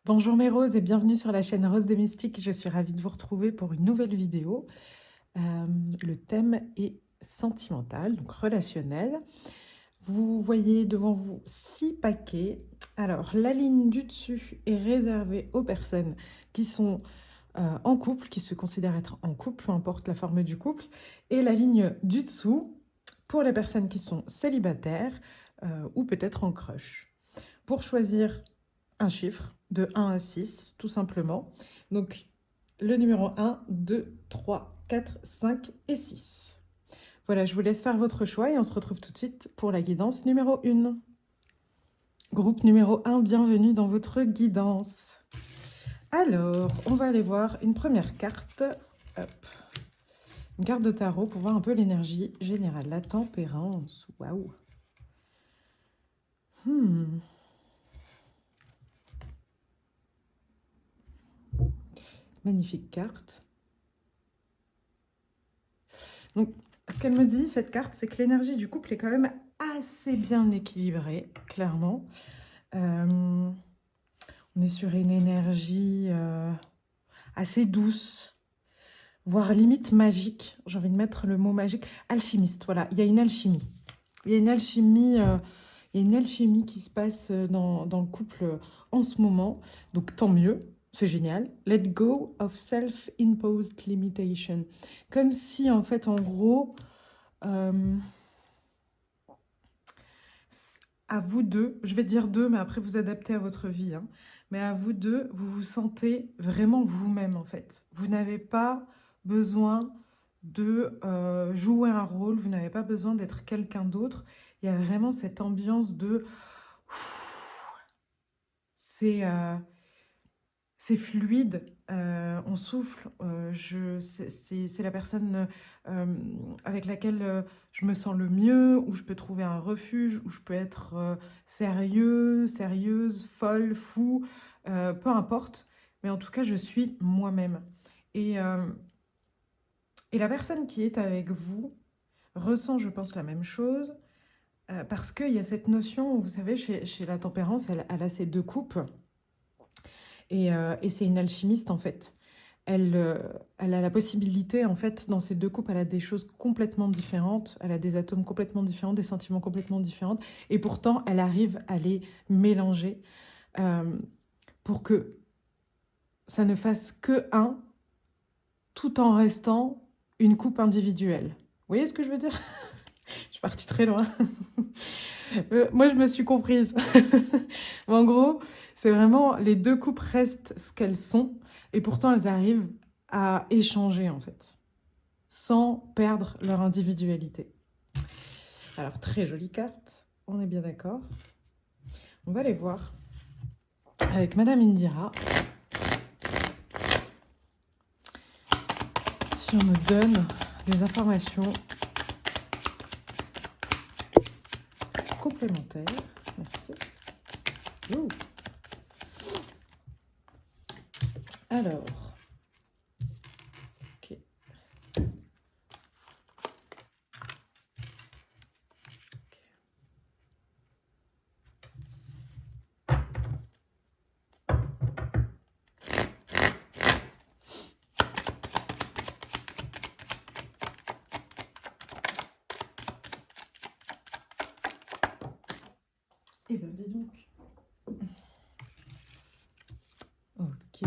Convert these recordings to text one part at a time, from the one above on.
Bonjour mes roses et bienvenue sur la chaîne Rose des Mystiques. Je suis ravie de vous retrouver pour une nouvelle vidéo. Le thème est sentimental, donc relationnel. Vous voyez devant vous 6 paquets. Alors, la ligne du dessus est réservée aux personnes qui sont en couple, qui se considèrent être en couple, peu importe la forme du couple. Et la ligne du dessous pour les personnes qui sont célibataires ou peut-être en crush. Pour choisir un chiffre de 1 à 6, tout simplement. Donc, le numéro 1, 2, 3, 4, 5 et 6. Voilà, je vous laisse faire votre choix et on se retrouve tout de suite pour la guidance numéro 1. Groupe numéro 1, bienvenue dans votre guidance. Alors, on va aller voir une première carte. Hop. Une carte de tarot pour voir un peu l'énergie générale. La tempérance. Waouh. Magnifique carte. Donc, ce qu'elle me dit, cette carte, c'est que l'énergie du couple est quand même assez bien équilibrée, clairement. On est sur une énergie assez douce, voire limite magique. J'ai envie de mettre le mot magique. Alchimiste, voilà. Il y a une alchimie. Il y a une alchimie, qui se passe dans le couple en ce moment. Donc, tant mieux. C'est génial. Let go of self-imposed limitation. Comme si, en fait, en gros, à vous deux, je vais dire deux, mais après vous adaptez à votre vie, hein, mais à vous deux, vous vous sentez vraiment vous-même, en fait. Vous n'avez pas besoin de jouer un rôle, vous n'avez pas besoin d'être quelqu'un d'autre. Il y a vraiment cette ambiance de... C'est... c'est fluide, on souffle, c'est la personne avec laquelle je me sens le mieux, où je peux trouver un refuge, où je peux être sérieux, sérieuse, folle, fou, peu importe. Mais en tout cas, je suis moi-même. Et, euh, et la personne qui est avec vous ressent, je pense, la même chose, parce qu'il y a cette notion, vous savez, chez la tempérance, elle a ces deux coupes. Et c'est une alchimiste en fait. Elle a la possibilité, en fait, dans ces deux coupes, elle a des choses complètement différentes, elle a des atomes complètement différents, des sentiments complètement différents, et pourtant, elle arrive à les mélanger euh, pour que ça ne fasse que un, tout en restant une coupe individuelle. Vous voyez ce que je veux dire? Je suis partie très loin. Moi, je me suis comprise. Mais en gros, c'est vraiment les deux coupes restent ce qu'elles sont et pourtant elles arrivent à échanger en fait, sans perdre leur individualité. Alors, très jolie carte, on est bien d'accord. On va aller voir avec Madame Indira si on nous donne des informations complémentaires. Merci. Ouh. Alors, ok. Eh ben, dis donc. Ok.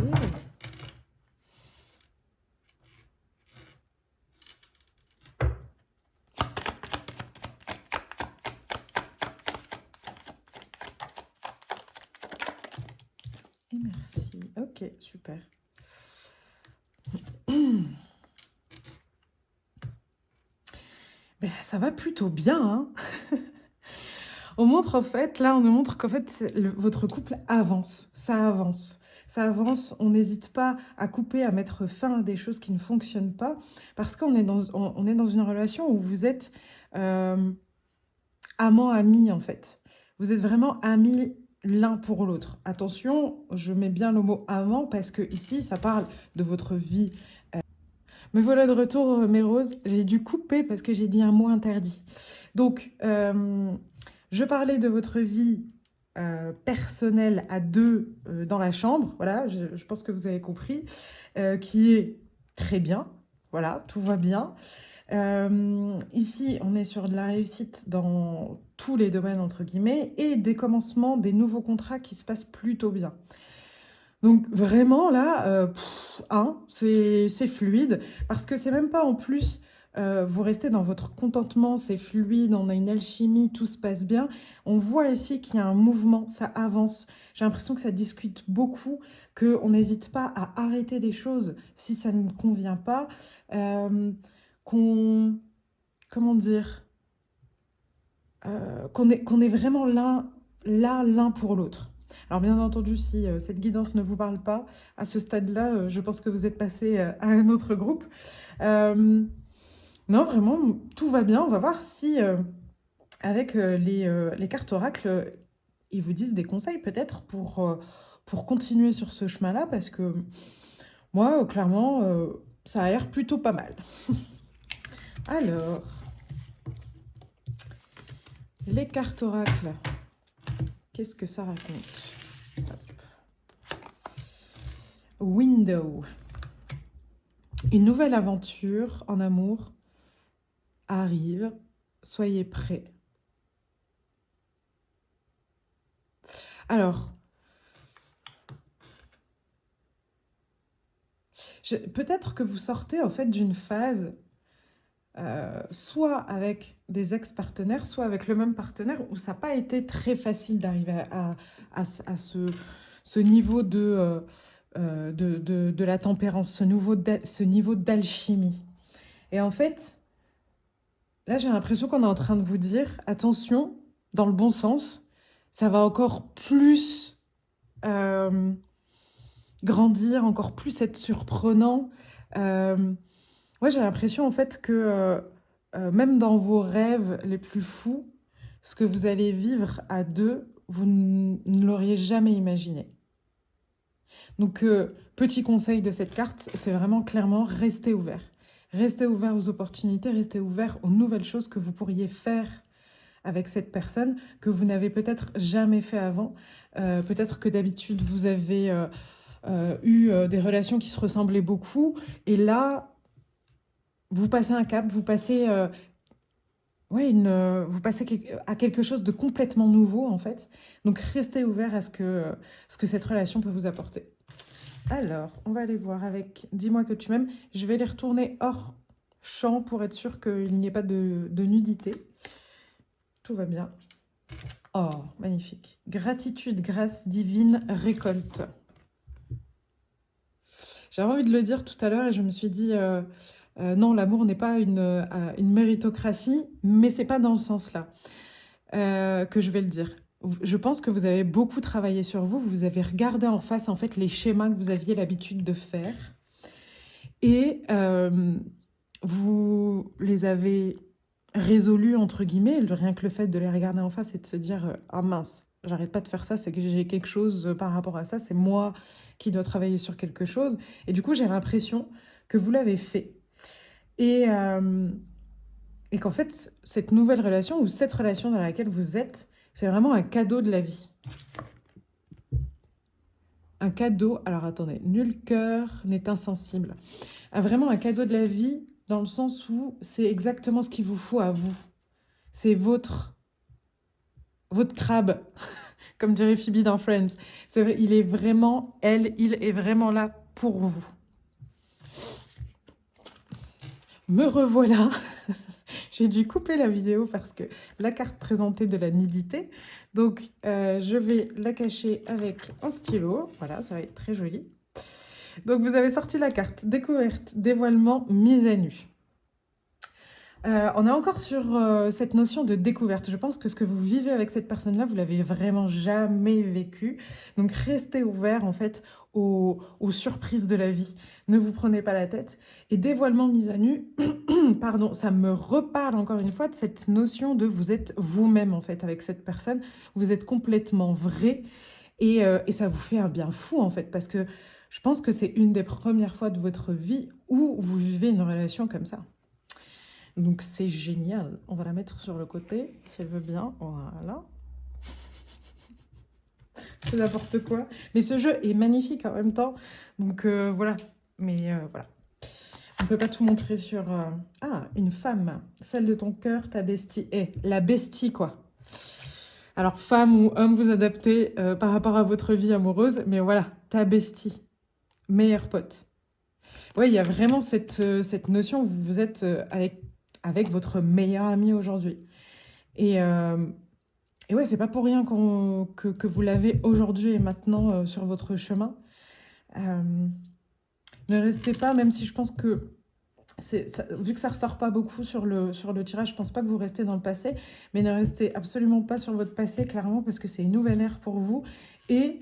Et merci. Ok, super. Ben, ça va plutôt bien, hein. On montre en fait, là on nous montre qu'en fait votre couple avance, ça avance. Ça avance, on n'hésite pas à couper, à mettre fin à des choses qui ne fonctionnent pas, parce qu'on est on est dans une relation où vous êtes amant-ami en fait. Vous êtes vraiment amis l'un pour l'autre. Attention, je mets bien le mot amant parce que ici ça parle de votre vie. Me voilà de retour, mes roses. J'ai dû couper parce que j'ai dit un mot interdit. Donc, je parlais de votre vie personnel à deux dans la chambre, voilà, je pense que vous avez compris, qui est très bien, voilà, tout va bien. Ici, on est sur de la réussite dans tous les domaines, entre guillemets, et des commencements, des nouveaux contrats qui se passent plutôt bien. Donc vraiment là, c'est fluide, parce que c'est même pas en plus, vous restez dans votre contentement, c'est fluide, on a une alchimie, tout se passe bien. On voit ici qu'il y a un mouvement, ça avance. J'ai l'impression que ça discute beaucoup, qu'on n'hésite pas à arrêter des choses si ça ne convient pas, qu'on, comment dire, qu'on est vraiment là l'un pour l'autre. Alors bien entendu, si cette guidance ne vous parle pas, à ce stade-là, je pense que vous êtes passé à un autre groupe. Euh, non, vraiment, tout va bien. On va voir si, avec les cartes oracles, ils vous disent des conseils peut-être pour continuer sur ce chemin-là, parce que moi, clairement, ça a l'air plutôt pas mal. Alors, les cartes oracles, qu'est-ce que ça raconte? Hop. Window. Une nouvelle aventure en amour arrive. Soyez prêts. Alors, peut-être que vous sortez en fait d'une phase, soit avec des ex-partenaires, soit avec le même partenaire, où ça n'a pas été très facile d'arriver à ce niveau de la tempérance, ce niveau d'alchimie. Et en fait, là, j'ai l'impression qu'on est en train de vous dire, attention, dans le bon sens, ça va encore plus grandir, encore plus être surprenant. Ouais, j'ai l'impression en fait que même dans vos rêves les plus fous, ce que vous allez vivre à deux, vous ne l'auriez jamais imaginé. Donc, petit conseil de cette carte, c'est vraiment clairement rester ouvert. Restez ouvert aux opportunités, restez ouvert aux nouvelles choses que vous pourriez faire avec cette personne, que vous n'avez peut-être jamais fait avant. Peut-être que d'habitude, vous avez eu des relations qui se ressemblaient beaucoup. Et là, vous passez un cap, vous passez, vous passez à quelque chose de complètement nouveau, en fait. Donc, restez ouvert à ce que cette relation peut vous apporter. Alors, on va aller voir avec Dis-moi que tu m'aimes. Je vais les retourner hors champ pour être sûr qu'il n'y ait pas de nudité. Tout va bien. Oh, magnifique. Gratitude, grâce divine, récolte. J'avais envie de le dire tout à l'heure et je me suis dit, non, l'amour n'est pas une méritocratie, mais c'est pas dans le sens-là que je vais le dire. Je pense que vous avez beaucoup travaillé sur vous, vous avez regardé en face en fait les schémas que vous aviez l'habitude de faire et vous les avez résolus entre guillemets. Rien que le fait de les regarder en face et de se dire ah mince, j'arrête pas de faire ça, c'est que j'ai quelque chose par rapport à ça, c'est moi qui dois travailler sur quelque chose. Et du coup, j'ai l'impression que vous l'avez fait. Et qu'en fait, cette nouvelle relation ou cette relation dans laquelle vous êtes, c'est vraiment un cadeau de la vie. Un cadeau, alors attendez, nul cœur n'est insensible. Vraiment un cadeau de la vie dans le sens où c'est exactement ce qu'il vous faut à vous. C'est votre crabe, comme dirait Phoebe dans Friends. C'est vrai, il est vraiment là pour vous. Me revoilà. J'ai dû couper la vidéo parce que la carte présentait de la nudité. Donc, je vais la cacher avec un stylo. Voilà, ça va être très joli. Donc, vous avez sorti la carte découverte, dévoilement, mise à nu. On est encore sur cette notion de découverte. Je pense que ce que vous vivez avec cette personne-là, vous l'avez vraiment jamais vécu. Donc, restez ouvert en fait aux surprises de la vie. Ne vous prenez pas la tête. Et dévoilement, mise à nu, pardon, ça me reparle encore une fois de cette notion de vous êtes vous-même en fait avec cette personne. Vous êtes complètement vrai et ça vous fait un bien fou en fait parce que je pense que c'est une des premières fois de votre vie où vous vivez une relation comme ça. Donc c'est génial. On va la mettre sur le côté, si elle veut bien. Voilà. C'est n'importe quoi. Mais ce jeu est magnifique en même temps. Donc voilà. Mais voilà. On ne peut pas tout montrer sur... Ah, une femme. Celle de ton cœur, ta bestie. La bestie, quoi. Alors, femme ou homme, vous adaptez par rapport à votre vie amoureuse. Mais voilà, ta bestie. Meilleur pote. Oui, il y a vraiment cette notion où vous êtes avec votre meilleur ami aujourd'hui. Et, ouais, c'est pas pour rien que vous l'avez aujourd'hui et maintenant sur votre chemin. Ne restez pas, même si je pense que, vu que ça ressort pas beaucoup sur le tirage, je pense pas que vous restez dans le passé, mais ne restez absolument pas sur votre passé, clairement, parce que c'est une nouvelle ère pour vous. Et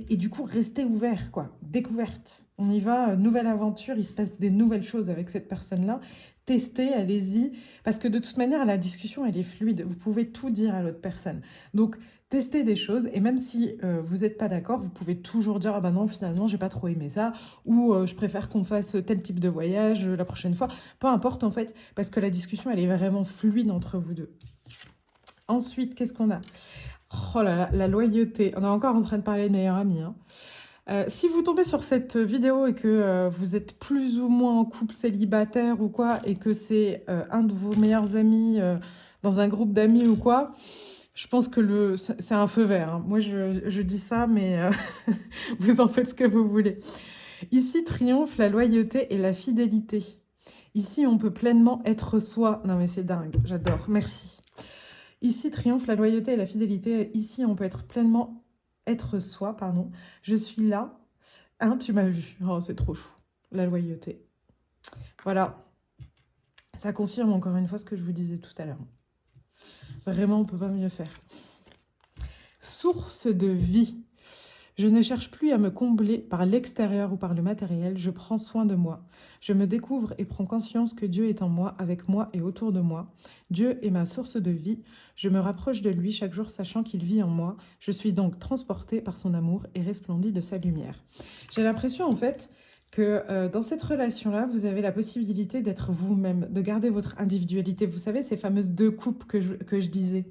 du coup, restez ouvert, quoi. Découverte. On y va, nouvelle aventure, il se passe des nouvelles choses avec cette personne-là. Testez, allez-y. Parce que de toute manière, la discussion, elle est fluide. Vous pouvez tout dire à l'autre personne. Donc, testez des choses. Et même si vous n'êtes pas d'accord, vous pouvez toujours dire « Ah bah non, finalement, j'ai pas trop aimé ça. » Ou « Je préfère qu'on fasse tel type de voyage la prochaine fois. » Peu importe, en fait, parce que la discussion, elle est vraiment fluide entre vous deux. Ensuite, qu'est-ce qu'on a ? Oh là là, la loyauté. On est encore en train de parler de meilleurs amis. Hein. Si vous tombez sur cette vidéo et que vous êtes plus ou moins en couple célibataire ou quoi, et que c'est un de vos meilleurs amis dans un groupe d'amis ou quoi, je pense que c'est un feu vert. Hein. Moi, je dis ça, mais vous en faites ce que vous voulez. Ici triomphe la loyauté et la fidélité. Ici, on peut pleinement être soi. Non mais c'est dingue, j'adore, merci. Ici triomphe la loyauté et la fidélité. Ici, on peut être soi, pardon. Je suis là. Hein, tu m'as vu. Oh, c'est trop chou. La loyauté. Voilà. Ça confirme encore une fois ce que je vous disais tout à l'heure. Vraiment, on ne peut pas mieux faire. Source de vie. Je ne cherche plus à me combler par l'extérieur ou par le matériel, je prends soin de moi. Je me découvre et prends conscience que Dieu est en moi, avec moi et autour de moi. Dieu est ma source de vie. Je me rapproche de lui chaque jour sachant qu'il vit en moi. Je suis donc transportée par son amour et resplendie de sa lumière. J'ai l'impression en fait que dans cette relation-là, vous avez la possibilité d'être vous-même, de garder votre individualité. Vous savez, ces fameuses deux coupes que je disais.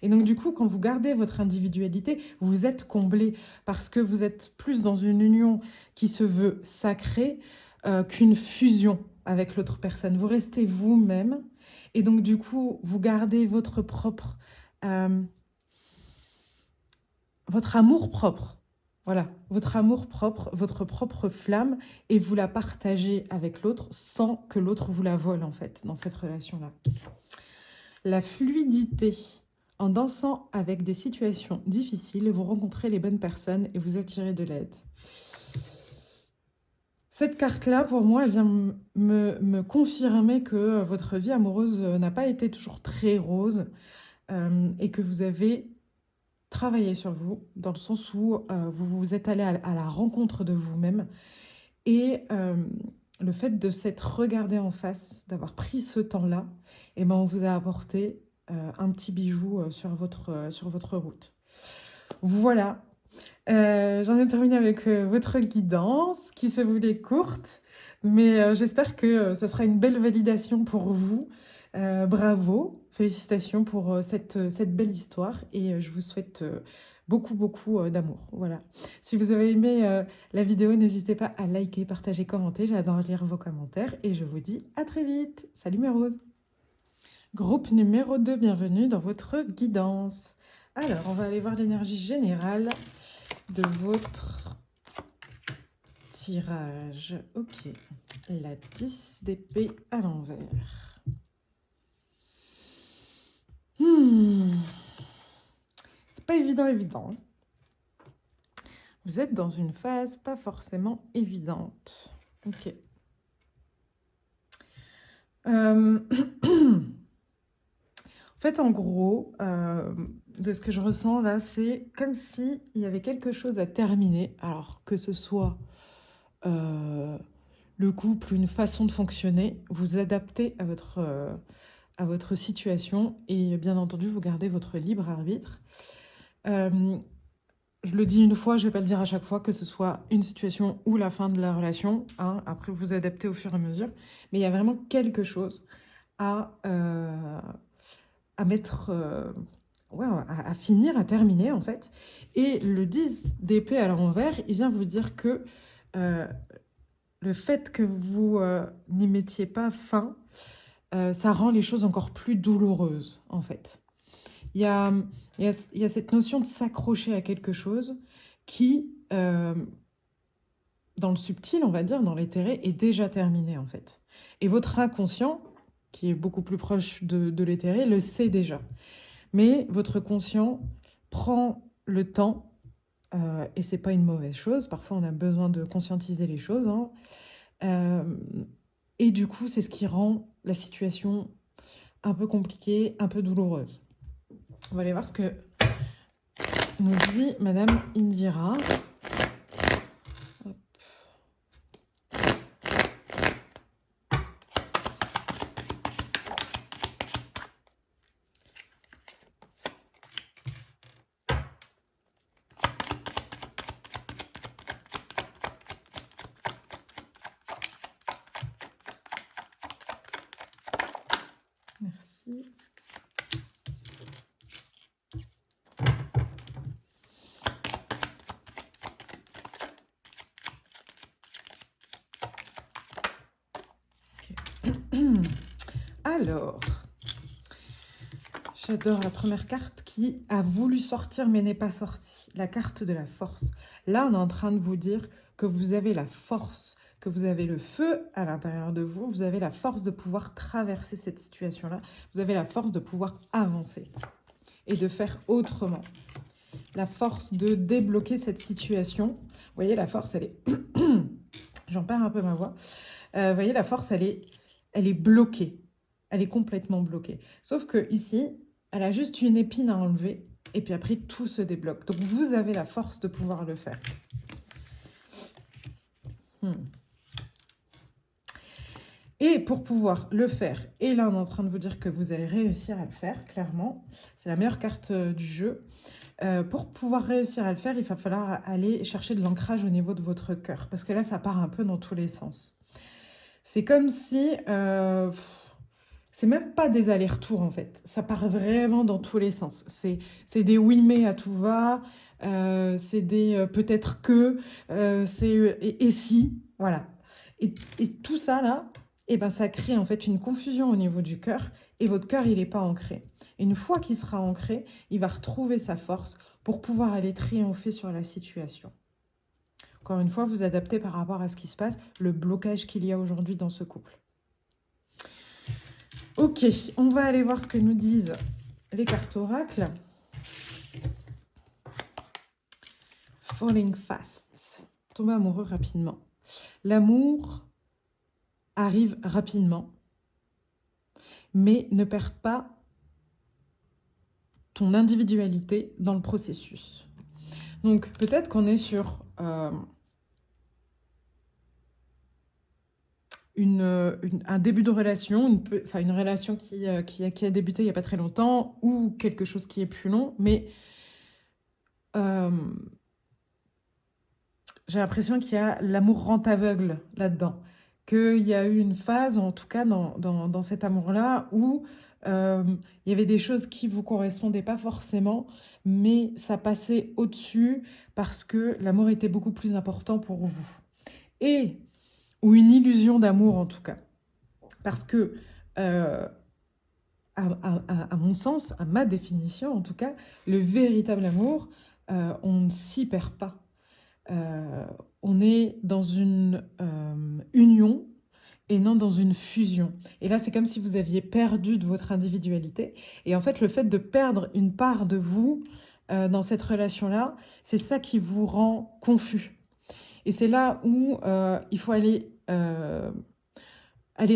Et donc du coup, quand vous gardez votre individualité, vous êtes comblé parce que vous êtes plus dans une union qui se veut sacrée qu'une fusion avec l'autre personne. Vous restez vous-même et donc du coup, vous gardez votre amour propre. Voilà, votre amour propre, votre propre flamme, et vous la partagez avec l'autre sans que l'autre vous la vole, en fait, dans cette relation-là. La fluidité. En dansant avec des situations difficiles, vous rencontrez les bonnes personnes et vous attirez de l'aide. Cette carte-là, pour moi, elle vient me confirmer que votre vie amoureuse n'a pas été toujours très rose et que vous avez travailler sur vous, dans le sens où vous vous êtes allé à la rencontre de vous-même. Et le fait de s'être regardé en face, d'avoir pris ce temps-là, eh ben, on vous a apporté un petit bijou sur votre route. Voilà. J'en ai terminé avec votre guidance, qui se voulait courte, mais j'espère que ça sera une belle validation pour vous. Bravo, félicitations pour cette belle histoire et je vous souhaite beaucoup d'amour. Voilà. Si vous avez aimé la vidéo, n'hésitez pas à liker, partager, commenter. J'adore lire vos commentaires et je vous dis à très vite. Salut mes roses. Groupe numéro 2, bienvenue dans votre guidance. Alors, on va aller voir l'énergie générale de votre tirage. Ok, la 10 d'épée à l'envers. C'est pas évident. Vous êtes dans une phase pas forcément évidente. Ok. En fait, en gros, de ce que je ressens là, c'est comme s'il y avait quelque chose à terminer. Alors, que ce soit le couple, une façon de fonctionner, vous adaptez à votre situation et bien entendu, vous gardez votre libre arbitre. Je le dis une fois, je ne vais pas le dire à chaque fois, que ce soit une situation ou la fin de la relation. Hein, après, vous adaptez au fur et à mesure. Mais il y a vraiment quelque chose à mettre ouais, à finir, à terminer en fait. Et le 10 d'épée à l'envers, il vient vous dire que euh, le fait que vous n'y mettiez pas fin, ça rend les choses encore plus douloureuses en fait. Il y a, il y a cette notion de s'accrocher à quelque chose qui, dans le subtil, on va dire, dans l'éthéré, est déjà terminé en fait. Et votre inconscient, qui est beaucoup plus proche de l'éthéré, le sait déjà. Mais votre conscient prend le temps, et c'est pas une mauvaise chose. Parfois, on a besoin de conscientiser les choses, hein. Euh, et du coup, c'est ce qui rend la situation un peu compliquée, un peu douloureuse. On va aller voir ce que nous dit Madame Indira. Hop. Merci. Alors, j'adore la première carte qui a voulu sortir mais n'est pas sortie. La carte de la force. Là, on est en train de vous dire que vous avez la force, que vous avez le feu à l'intérieur de vous. Vous avez la force de pouvoir traverser cette situation-là. Vous avez la force de pouvoir avancer et de faire autrement. La force de débloquer cette situation. Vous voyez, la force, elle est... J'en perds un peu ma voix. Vous voyez, la force, elle est bloquée. Elle est complètement bloquée. Sauf que ici, elle a juste une épine à enlever. Et puis après, tout se débloque. Donc, vous avez la force de pouvoir le faire. Et pour pouvoir le faire, et là, on est en train de vous dire que vous allez réussir à le faire, clairement. C'est la meilleure carte du jeu. Pour pouvoir réussir à le faire, il va falloir aller chercher de l'ancrage au niveau de votre cœur. Parce que là, ça part un peu dans tous les sens. C'est comme si... c'est même pas des allers-retours, en fait. Ça part vraiment dans tous les sens. C'est des oui mais à tout va. C'est des peut-être que. C'est et si. Voilà. Et tout ça, là, eh ben, ça crée en fait une confusion au niveau du cœur. Et votre cœur, il n'est pas ancré. Et une fois qu'il sera ancré, il va retrouver sa force pour pouvoir aller triompher sur la situation. Encore une fois, vous adaptez par rapport à ce qui se passe, le blocage qu'il y a aujourd'hui dans ce couple. Ok, on va aller voir ce que nous disent les cartes oracles. Falling fast. Tomber amoureux rapidement. L'amour arrive rapidement, mais ne perd pas ton individualité dans le processus. Donc peut-être qu'on est sur un début de relation, une relation qui a débuté il n'y a pas très longtemps, ou quelque chose qui est plus long, mais j'ai l'impression qu'il y a l'amour rend aveugle là-dedans. Qu'il y a eu une phase, en tout cas dans cet amour-là, où il y avait des choses qui ne vous correspondaient pas forcément, mais ça passait au-dessus parce que l'amour était beaucoup plus important pour vous. Ou une illusion d'amour en tout cas. Parce que, à mon sens, à ma définition en tout cas, le véritable amour, on ne s'y perd pas. On est dans une union et non dans une fusion. Et là, c'est comme si vous aviez perdu de votre individualité. Et en fait, le fait de perdre une part de vous dans cette relation-là, c'est ça qui vous rend confus. Et c'est là où il faut aller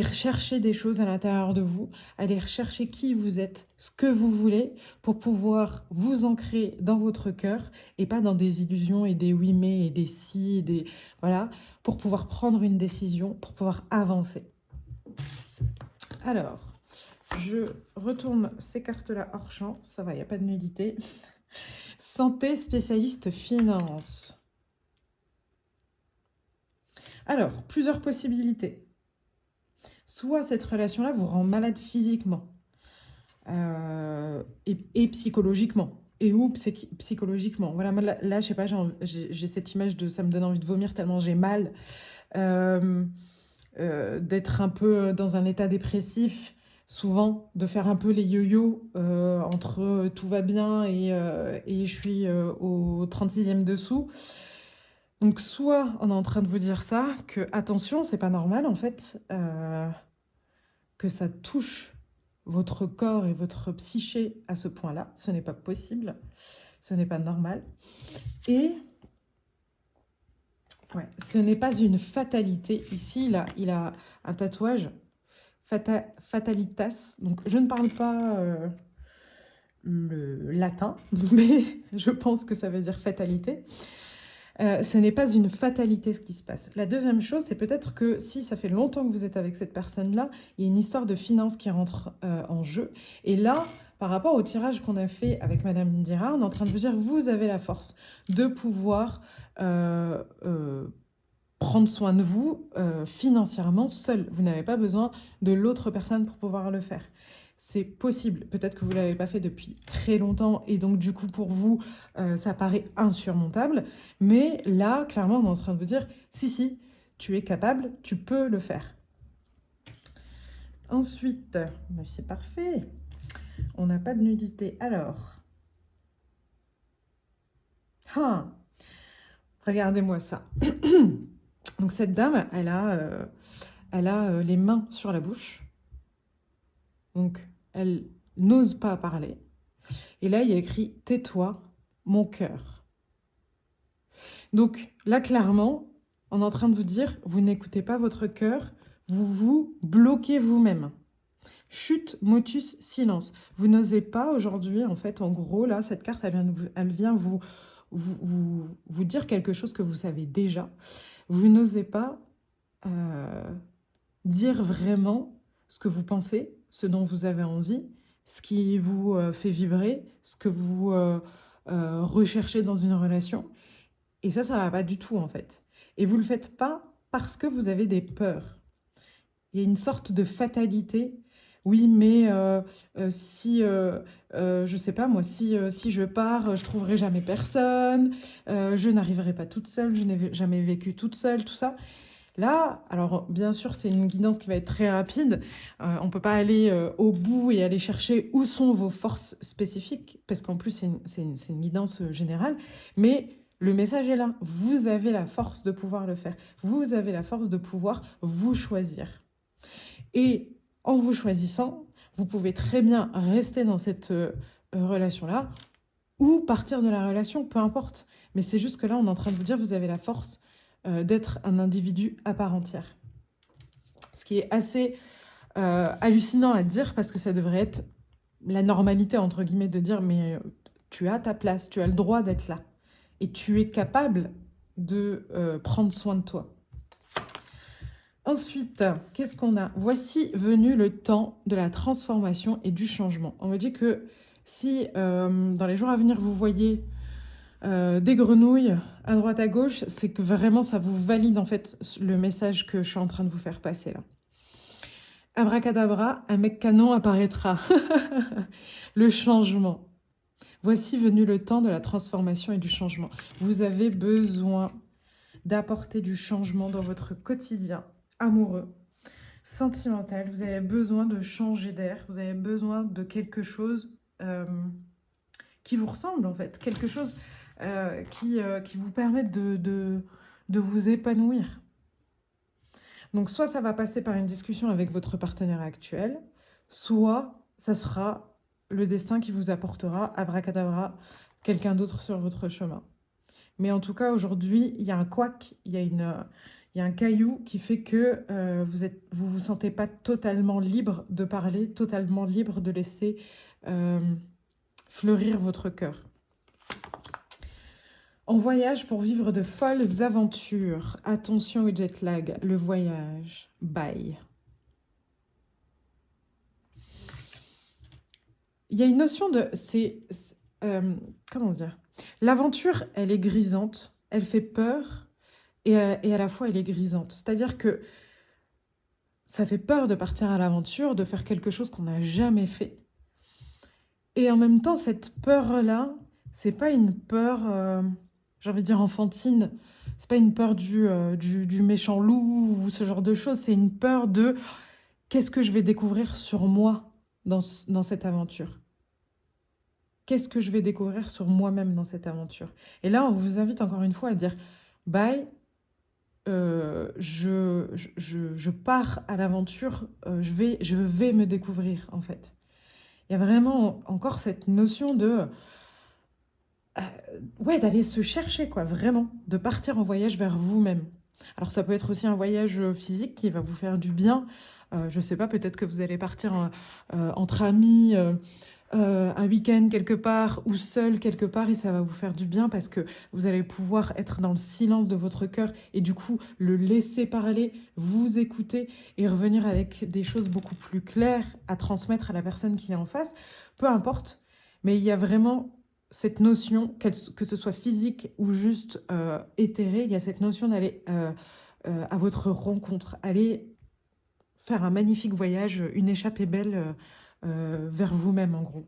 rechercher des choses à l'intérieur de vous, aller rechercher qui vous êtes, ce que vous voulez, pour pouvoir vous ancrer dans votre cœur et pas dans des illusions et des oui mais et des si, et des voilà, pour pouvoir prendre une décision, pour pouvoir avancer. Alors, je retourne ces cartes-là hors champ, ça va, il n'y a pas de nudité. Santé, spécialiste, finance. Alors, plusieurs possibilités. Soit cette relation-là vous rend malade physiquement. et psychologiquement. Et ou psychologiquement. Voilà, moi, là, je sais pas, j'ai cette image de ça me donne envie de vomir tellement j'ai mal. Euh, D'être un peu dans un état dépressif, souvent de faire un peu les yo-yo entre tout va bien et je suis au 36e dessous. Donc soit on est en train de vous dire ça, que attention, c'est pas normal en fait, que ça touche votre corps et votre psyché à ce point-là. Ce n'est pas possible, ce n'est pas normal. Et ouais, ce n'est pas une fatalité. Ici, il a un tatouage, fatalitas. Donc, je ne parle pas le latin, mais je pense que ça veut dire fatalité. Ce n'est pas une fatalité ce qui se passe. La deuxième chose, c'est peut-être que si ça fait longtemps que vous êtes avec cette personne-là, il y a une histoire de finances qui rentre en jeu. Et là, par rapport au tirage qu'on a fait avec Madame Indira, on est en train de vous dire, vous avez la force de pouvoir prendre soin de vous financièrement seul. Vous n'avez pas besoin de l'autre personne pour pouvoir le faire. C'est possible. Peut-être que vous ne l'avez pas fait depuis très longtemps et donc du coup pour vous, ça paraît insurmontable. Mais là, clairement, on est en train de vous dire, si, tu es capable, tu peux le faire. Ensuite, ben c'est parfait. On n'a pas de nudité. Alors, regardez-moi ça. Donc cette dame, elle a les mains sur la bouche. Donc, elle n'ose pas parler. Et là, il y a écrit « Tais-toi, mon cœur ». Donc, là, clairement, on est en train de vous dire « Vous n'écoutez pas votre cœur, vous vous bloquez vous-même ». Chute, motus, silence. Vous n'osez pas aujourd'hui, en fait, en gros, là, cette carte, elle vient vous dire quelque chose que vous savez déjà. Vous n'osez pas dire vraiment ce que vous pensez, ce dont vous avez envie, ce qui vous fait vibrer, ce que vous recherchez dans une relation. Et ça va pas du tout, en fait. Et vous le faites pas parce que vous avez des peurs. Il y a une sorte de fatalité. Oui, mais si, je sais pas moi, si je pars, je trouverai jamais personne, je n'arriverai pas toute seule, je n'ai jamais vécu toute seule, tout ça. Là, alors bien sûr, c'est une guidance qui va être très rapide. On ne peut pas aller au bout et aller chercher où sont vos forces spécifiques, parce qu'en plus, c'est une guidance générale. Mais le message est là. Vous avez la force de pouvoir le faire. Vous avez la force de pouvoir vous choisir. Et en vous choisissant, vous pouvez très bien rester dans cette relation-là ou partir de la relation, peu importe. Mais c'est juste que là, on est en train de vous dire, vous avez la force d'être un individu à part entière. Ce qui est assez hallucinant à dire parce que ça devrait être la normalité, entre guillemets, de dire mais tu as ta place, tu as le droit d'être là et tu es capable de prendre soin de toi. Ensuite, qu'est-ce qu'on a? Voici venu le temps de la transformation et du changement. On me dit que si dans les jours à venir vous voyez des grenouilles à droite à gauche, c'est que vraiment ça vous valide en fait le message que je suis en train de vous faire passer là. Abracadabra, un mec canon apparaîtra. Le changement. Voici venu le temps de la transformation et du changement. Vous avez besoin d'apporter du changement dans votre quotidien amoureux, sentimental. Vous avez besoin de changer d'air. Vous avez besoin de quelque chose qui vous ressemble en fait. Quelque chose qui vous permettent de vous épanouir. Donc, soit ça va passer par une discussion avec votre partenaire actuel, soit ça sera le destin qui vous apportera, abracadabra, quelqu'un d'autre sur votre chemin. Mais en tout cas, aujourd'hui, il y a un couac, il y a un caillou qui fait que vous sentez pas totalement libre de parler, totalement libre de laisser fleurir votre cœur. En voyage pour vivre de folles aventures. Attention au jet lag, le voyage. Bye. Il y a une notion de... comment dire? L'aventure, elle est grisante, elle fait peur et à la fois elle est grisante. C'est-à-dire que ça fait peur de partir à l'aventure, de faire quelque chose qu'on n'a jamais fait. Et en même temps, cette peur-là, c'est pas une peur, j'ai envie de dire enfantine. C'est pas une peur du méchant loup ou ce genre de choses. C'est une peur de qu'est-ce que je vais découvrir sur moi dans cette aventure. Qu'est-ce que je vais découvrir sur moi-même dans cette aventure. Et là, on vous invite encore une fois à dire bye. Je pars à l'aventure, je vais me découvrir en fait. Il y a vraiment encore cette notion de ouais, d'aller se chercher, quoi, vraiment, de partir en voyage vers vous-même. Alors ça peut être aussi un voyage physique qui va vous faire du bien. Je sais pas, peut-être que vous allez partir entre amis, un week-end quelque part ou seul quelque part et ça va vous faire du bien parce que vous allez pouvoir être dans le silence de votre cœur et du coup le laisser parler, vous écouter et revenir avec des choses beaucoup plus claires à transmettre à la personne qui est en face. Peu importe, mais il y a vraiment cette notion, que ce soit physique ou juste éthéré, il y a cette notion d'aller à votre rencontre, aller faire un magnifique voyage, une échappée belle vers vous-même en gros.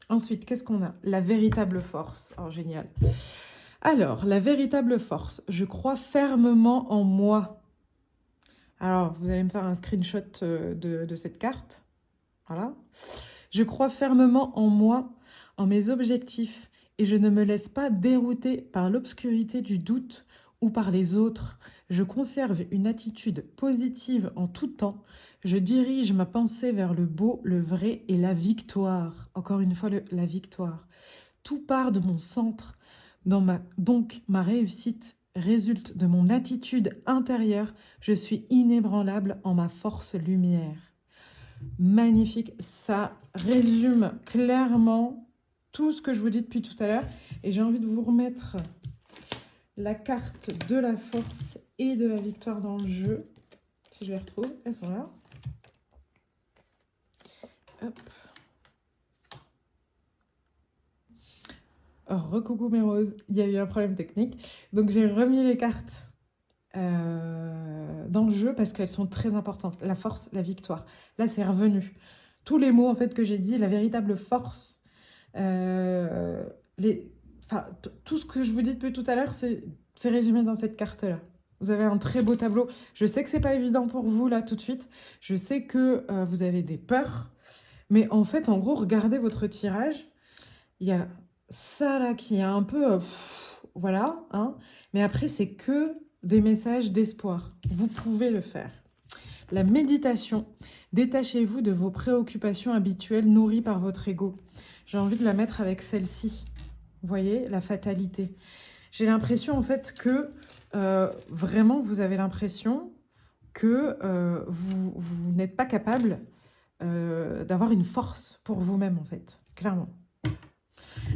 Ensuite, qu'est-ce qu'on a? La véritable force. Oh, génial. Alors, la véritable force. Je crois fermement en moi. Alors, vous allez me faire un screenshot de cette carte. Voilà. Je crois fermement en moi, en mes objectifs, et je ne me laisse pas dérouter par l'obscurité du doute ou par les autres. Je conserve une attitude positive en tout temps. Je dirige ma pensée vers le beau, le vrai et la victoire. Encore une fois, la victoire. Tout part de mon centre. Donc, ma réussite résulte de mon attitude intérieure. Je suis inébranlable en ma force lumière. Magnifique, ça résume clairement tout ce que je vous dis depuis tout à l'heure. Et j'ai envie de vous remettre la carte de la force et de la victoire dans le jeu. Si je les retrouve, elles sont là. Hop. Oh, recoucou mes roses, il y a eu un problème technique. Donc j'ai remis les cartes dans le jeu parce qu'elles sont très importantes. La force, la victoire. Là, c'est revenu. Tous les mots en fait que j'ai dit, la véritable force, tout ce que je vous dis depuis tout à l'heure, c'est résumé dans cette carte-là. Vous avez un très beau tableau. Je sais que c'est pas évident pour vous là tout de suite. Je sais que vous avez des peurs. Mais en fait, en gros, regardez votre tirage. Il y a ça là qui est un peu... voilà. Hein. Mais après, c'est que des messages d'espoir. Vous pouvez le faire. La méditation. Détachez-vous de vos préoccupations habituelles nourries par votre ego. J'ai envie de la mettre avec celle-ci. Vous voyez, la fatalité. J'ai l'impression en fait que vraiment vous avez l'impression que vous n'êtes pas capable d'avoir une force pour vous-même en fait, clairement.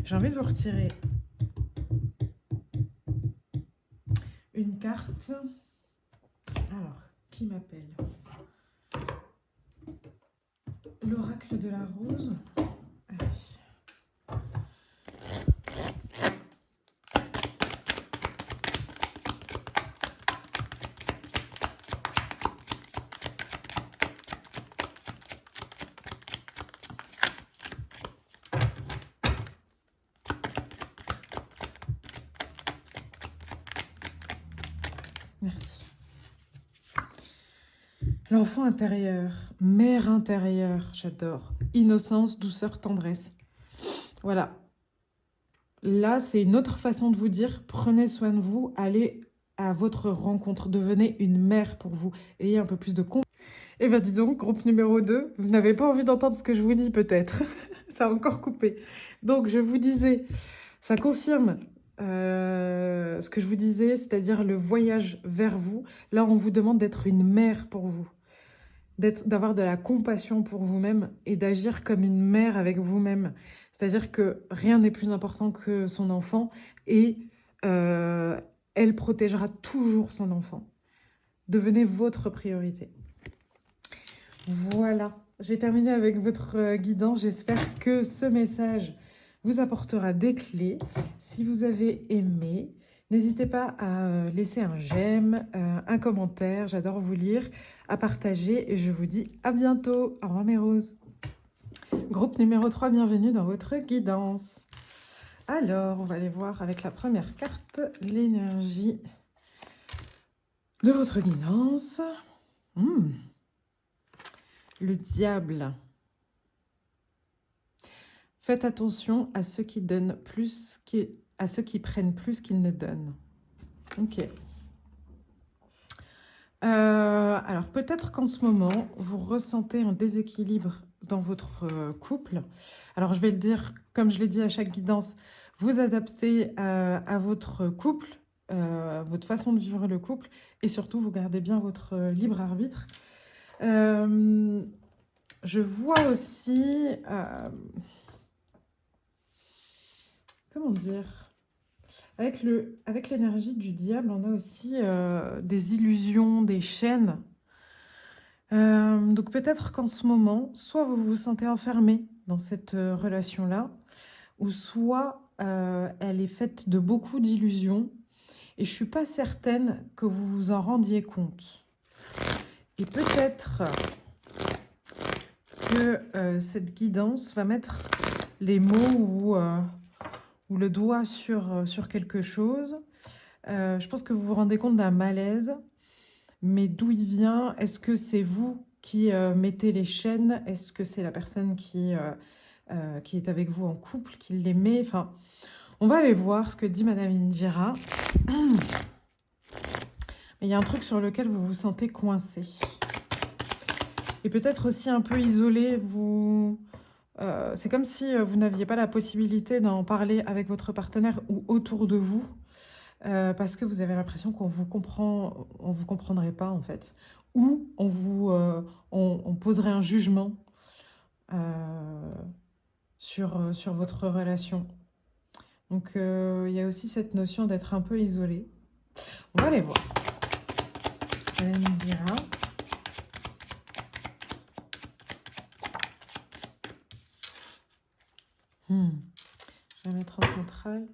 J'ai envie de vous retirer une carte. Alors, qui m'appelle? L'oracle de la rose. Allez. Merci. L'enfant intérieur, mère intérieure, j'adore. Innocence, douceur, tendresse. Voilà. Là, c'est une autre façon de vous dire, prenez soin de vous, allez à votre rencontre, devenez une mère pour vous, ayez un peu plus de confiance. Eh bien, dis donc, groupe numéro 2, vous n'avez pas envie d'entendre ce que je vous dis peut-être. Ça a encore coupé. Donc, je vous disais, ça confirme ce que je vous disais, c'est-à-dire le voyage vers vous. Là, on vous demande d'être une mère pour vous, d'avoir de la compassion pour vous-même et d'agir comme une mère avec vous-même. C'est-à-dire que rien n'est plus important que son enfant et elle protégera toujours son enfant. Devenez votre priorité. Voilà, j'ai terminé avec votre guidance. J'espère que ce message vous apportera des clés. Si vous avez aimé, n'hésitez pas à laisser un j'aime, un commentaire, j'adore vous lire, à partager et je vous dis à bientôt. Au revoir mes roses. Groupe numéro 3, bienvenue dans votre guidance. Alors, on va aller voir avec la première carte l'énergie de votre guidance. Le diable. Faites attention à ceux qui donnent plus, à ceux qui prennent plus qu'ils ne donnent. Ok. Alors, peut-être qu'en ce moment, vous ressentez un déséquilibre dans votre couple. Alors, je vais le dire, comme je l'ai dit à chaque guidance, vous adaptez à votre couple, votre façon de vivre le couple, et surtout, vous gardez bien votre libre arbitre. Je vois aussi... comment dire ? Avec l'énergie du diable, on a aussi des illusions, des chaînes. Donc peut-être qu'en ce moment, soit vous vous sentez enfermé dans cette relation-là, ou soit elle est faite de beaucoup d'illusions, et je ne suis pas certaine que vous vous en rendiez compte. Et peut-être que cette guidance va mettre les mots ou le doigt sur quelque chose. Je pense que vous vous rendez compte d'un malaise, mais d'où il vient? Est-ce que c'est vous qui mettez les chaînes? Est-ce que c'est la personne qui est avec vous en couple, qui les met? Enfin, on va aller voir ce que dit Madame Indira. Mais il y a un truc sur lequel vous vous sentez coincé. Et peut-être aussi un peu isolé. C'est comme si vous n'aviez pas la possibilité d'en parler avec votre partenaire ou autour de vous. Parce que vous avez l'impression qu'on vous comprendrait pas en fait, ou on poserait un jugement sur votre relation. Donc il y a aussi cette notion d'être un peu isolé. On va aller voir. Elle me dira. Je vais mettre en centrale.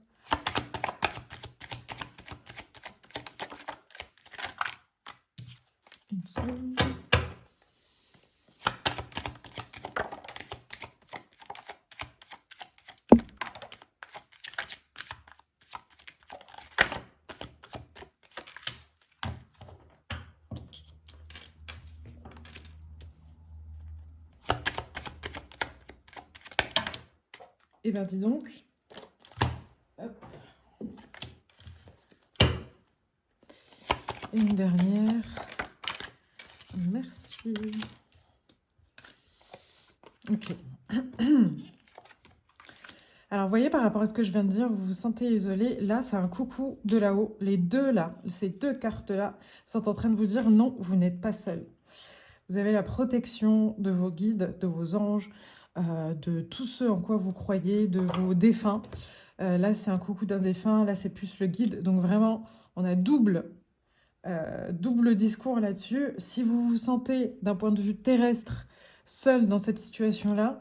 Une seule. Eh bien, dis donc. Hop. Une dernière. Merci. Ok. Alors, vous voyez, par rapport à ce que je viens de dire, vous vous sentez isolé. Là, c'est un coucou de là-haut. Les deux là, ces deux cartes-là, sont en train de vous dire non, vous n'êtes pas seul. Vous avez la protection de vos guides, de vos anges, de tous ceux en quoi vous croyez, de vos défunts. Là, c'est un coucou d'un défunt. Là, c'est plus le guide. Donc, vraiment, on a double discours là-dessus. Si vous vous sentez, d'un point de vue terrestre, seul dans cette situation-là,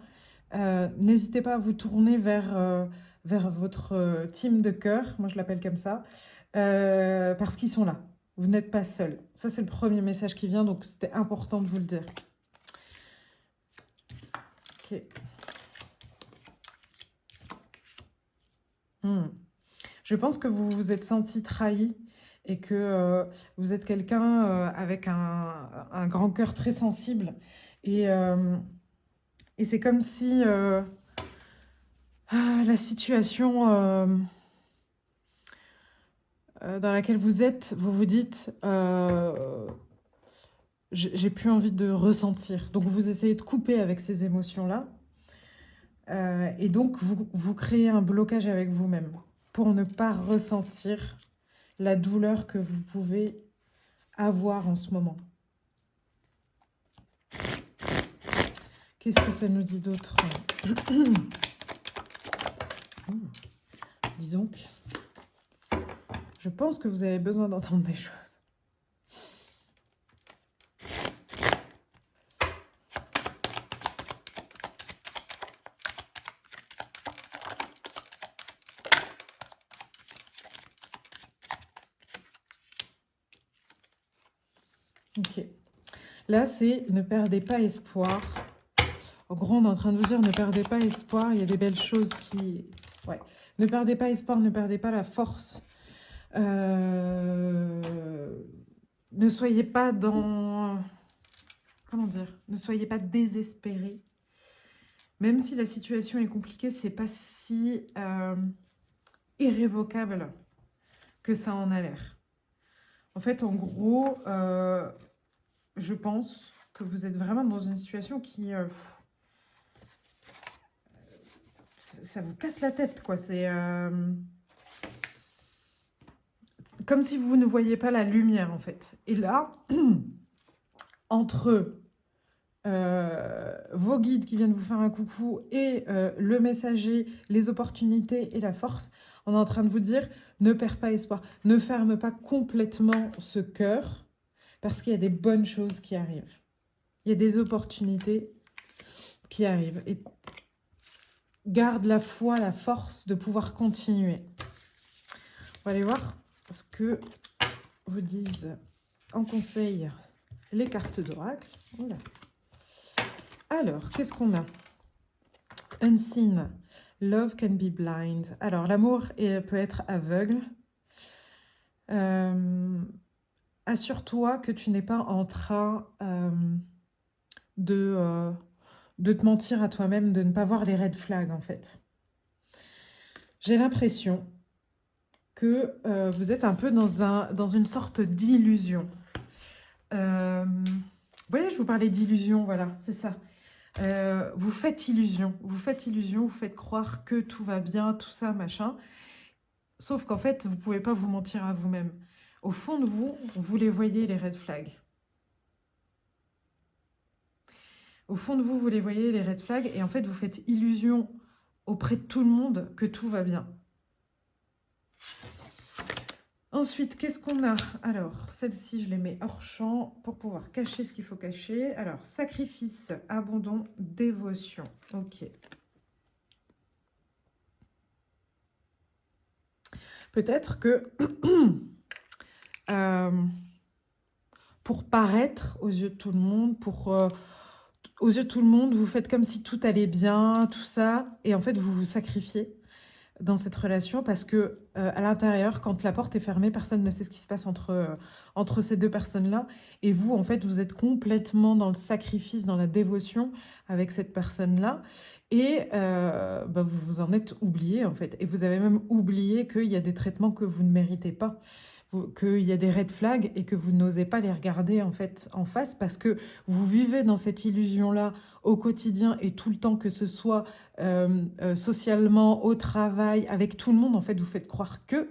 n'hésitez pas à vous tourner vers votre team de cœur, moi je l'appelle comme ça, parce qu'ils sont là. Vous n'êtes pas seul. Ça, c'est le premier message qui vient, donc c'était important de vous le dire. Ok. Je pense que vous vous êtes senti trahi et que vous êtes quelqu'un avec un grand cœur très sensible. Et c'est comme si la situation dans laquelle vous êtes, vous vous dites j'ai plus envie de ressentir. Donc vous essayez de couper avec ces émotions-là. Et donc vous créez un blocage avec vous-même pour ne pas ressentir la douleur que vous pouvez avoir en ce moment. Qu'est-ce que ça nous dit d'autre? Dis donc. Je pense que vous avez besoin d'entendre des choses. Ok. Là, c'est ne perdez pas espoir En gros, on est en train de vous dire, ne perdez pas espoir, il y a des belles choses qui... Ouais. Ne perdez pas espoir, ne perdez pas la force. Ne soyez pas dans... Comment dire? Ne soyez pas désespérés. Même si la situation est compliquée, c'est pas si irrévocable que ça en a l'air. En fait, en gros, je pense que vous êtes vraiment dans une situation qui... ça vous casse la tête, quoi. C'est comme si vous ne voyiez pas la lumière, en fait. Et là, entre vos guides qui viennent vous faire un coucou et le messager, les opportunités et la force, on est en train de vous dire, ne perds pas espoir. Ne ferme pas complètement ce cœur, parce qu'il y a des bonnes choses qui arrivent. Il y a des opportunités qui arrivent. Et garde la foi, la force de pouvoir continuer. On va aller voir ce que vous disent en conseil les cartes d'oracle. Voilà. Alors, qu'est-ce qu'on a? Unseen. Love can be blind. Alors, l'amour peut être aveugle. Assure-toi que tu n'es pas en train de te mentir à toi-même, de ne pas voir les red flags, en fait. J'ai l'impression que vous êtes un peu dans une sorte d'illusion. Vous voyez, je vous parlais d'illusion, voilà, c'est ça. Vous faites illusion, vous faites croire que tout va bien, tout ça, machin. Sauf qu'en fait, vous ne pouvez pas vous mentir à vous-même. Au fond de vous, vous les voyez, les red flags. Au fond de vous, vous les voyez, les red flags, et en fait, vous faites illusion auprès de tout le monde que tout va bien. Ensuite, qu'est-ce qu'on a? Alors, celle-ci, je les mets hors champ pour pouvoir cacher ce qu'il faut cacher. Alors, sacrifice, abandon, dévotion. Ok. Peut-être que pour paraître aux yeux de tout le monde, aux yeux de tout le monde, vous faites comme si tout allait bien, tout ça, et en fait, vous vous sacrifiez dans cette relation parce que à l'intérieur, quand la porte est fermée, personne ne sait ce qui se passe entre ces deux personnes-là. Et vous, en fait, vous êtes complètement dans le sacrifice, dans la dévotion avec cette personne-là. Et vous vous en êtes oublié, en fait. Et vous avez même oublié qu'il y a des traitements que vous ne méritez pas, qu'il y a des red flags et que vous n'osez pas les regarder, en fait, en face parce que vous vivez dans cette illusion-là au quotidien et tout le temps, que ce soit socialement, au travail, avec tout le monde, en fait, vous faites croire que,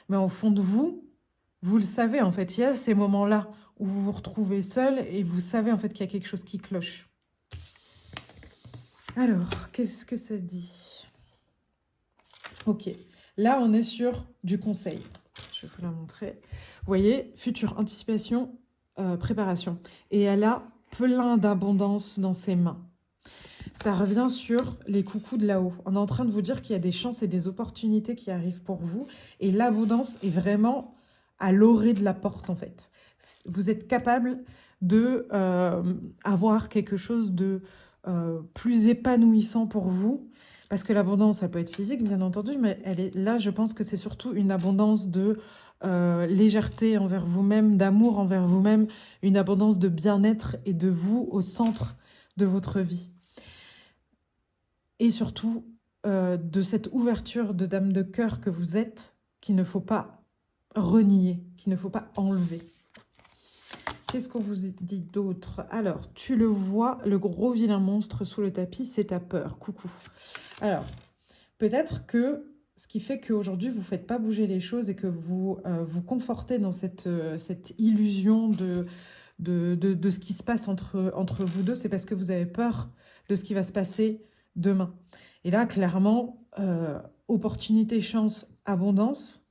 mais au fond de vous, vous le savez, en fait, il y a ces moments-là où vous vous retrouvez seul et vous savez, en fait, qu'il y a quelque chose qui cloche. Alors, qu'est-ce que ça dit? Ok, là, on est sur du conseil. Je vais vous la montrer. Vous voyez, future, anticipation, préparation. Et elle a plein d'abondance dans ses mains. Ça revient sur les coucous de là-haut. On est en train de vous dire qu'il y a des chances et des opportunités qui arrivent pour vous. Et l'abondance est vraiment à l'orée de la porte, en fait. Vous êtes capable de avoir quelque chose de plus épanouissant pour vous. Parce que l'abondance, ça peut être physique, bien entendu, mais là, je pense que c'est surtout une abondance de légèreté envers vous-même, d'amour envers vous-même, une abondance de bien-être et de vous au centre de votre vie. Et surtout, de cette ouverture de dame de cœur que vous êtes, qu'il ne faut pas renier, qu'il ne faut pas enlever. Qu'est-ce qu'on vous dit d'autre? Alors, tu le vois, le gros vilain monstre sous le tapis, c'est ta peur. Coucou. Alors, peut-être que ce qui fait qu'aujourd'hui, vous ne faites pas bouger les choses et que vous vous confortez dans cette illusion de ce qui se passe entre vous deux, c'est parce que vous avez peur de ce qui va se passer demain. Et là, clairement, opportunité, chance, abondance,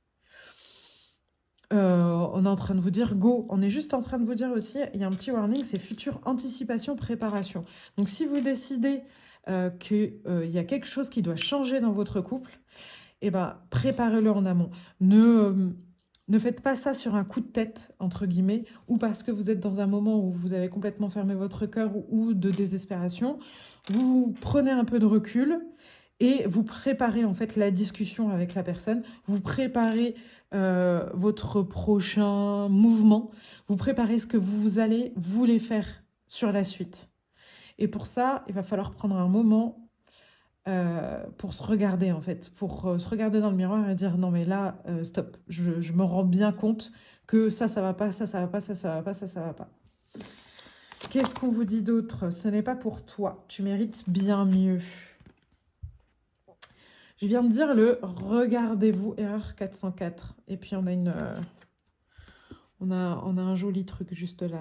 on est en train de vous dire go. On est juste en train de vous dire aussi, il y a un petit warning, c'est future, anticipation, préparation. Donc si vous décidez qu'il y a quelque chose qui doit changer dans votre couple, eh ben, préparez-le en amont. Ne Ne faites pas ça sur un coup de tête, entre guillemets, ou parce que vous êtes dans un moment où vous avez complètement fermé votre cœur ou de désespération. Vous prenez un peu de recul et vous préparez en fait la discussion avec la personne. Vous préparez votre prochain mouvement. Vous préparez ce que vous allez voulez faire sur la suite. Et pour ça, il va falloir prendre un moment pour se regarder en fait, pour se regarder dans le miroir et dire non mais là, stop, je me rends bien compte que ça va pas, ça va pas, ça va pas, ça va pas. Qu'est-ce qu'on vous dit d'autre? Ce n'est pas pour toi, tu mérites bien mieux. Je viens de dire le regardez-vous, erreur 404. Et puis on a on a un joli truc juste là.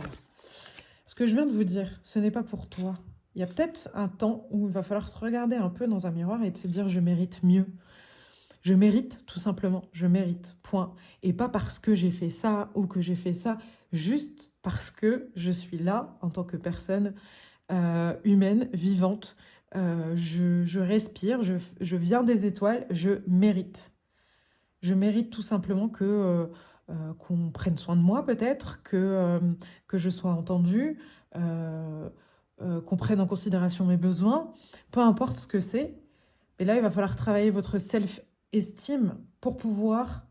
Ce que je viens de vous dire, ce n'est pas pour toi. Il y a peut-être un temps où il va falloir se regarder un peu dans un miroir et de se dire je mérite mieux. Je mérite, tout simplement, je mérite, point. Et pas parce que j'ai fait ça ou que j'ai fait ça, juste parce que je suis là en tant que personne humaine, vivante. Je respire, je viens des étoiles, je mérite. Je mérite tout simplement qu'on prenne soin de moi peut-être, que je sois entendue, qu'on prenne en considération mes besoins, peu importe ce que c'est. Et là, il va falloir travailler votre self-estime pour pouvoir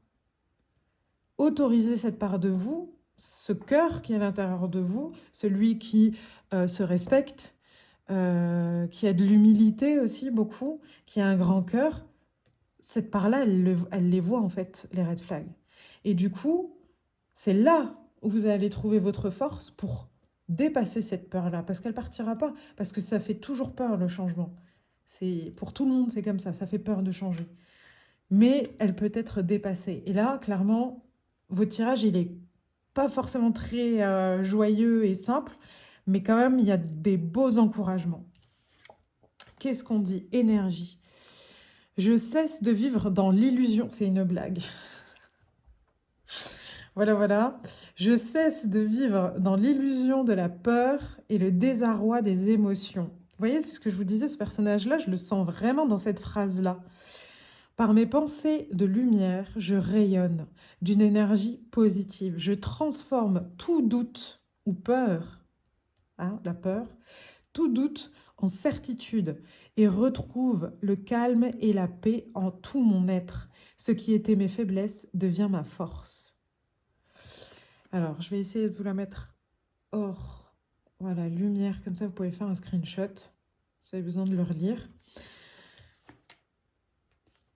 autoriser cette part de vous, ce cœur qui est à l'intérieur de vous, celui qui se respecte, qui a de l'humilité aussi beaucoup, qui a un grand cœur. Cette part-là, elle les voit en fait, les red flags. Et du coup, c'est là où vous allez trouver votre force pour dépasser cette peur-là, parce qu'elle partira pas, parce que ça fait toujours peur le changement. Pour tout le monde, c'est comme ça fait peur de changer. Mais elle peut être dépassée. Et là, clairement, votre tirage, il est pas forcément très joyeux et simple, mais quand même, il y a des beaux encouragements. Qu'est-ce qu'on dit? Énergie. Je cesse de vivre dans l'illusion. C'est une blague. Voilà, voilà. Je cesse de vivre dans l'illusion de la peur et le désarroi des émotions. Vous voyez, c'est ce que je vous disais, ce personnage-là, je le sens vraiment dans cette phrase-là. Par mes pensées de lumière, je rayonne d'une énergie positive. Je transforme tout doute ou peur, la peur, tout doute en certitude et retrouve le calme et la paix en tout mon être. Ce qui était mes faiblesses devient ma force. Alors, je vais essayer de vous la mettre hors, voilà, lumière, comme ça vous pouvez faire un screenshot si vous avez besoin de le relire.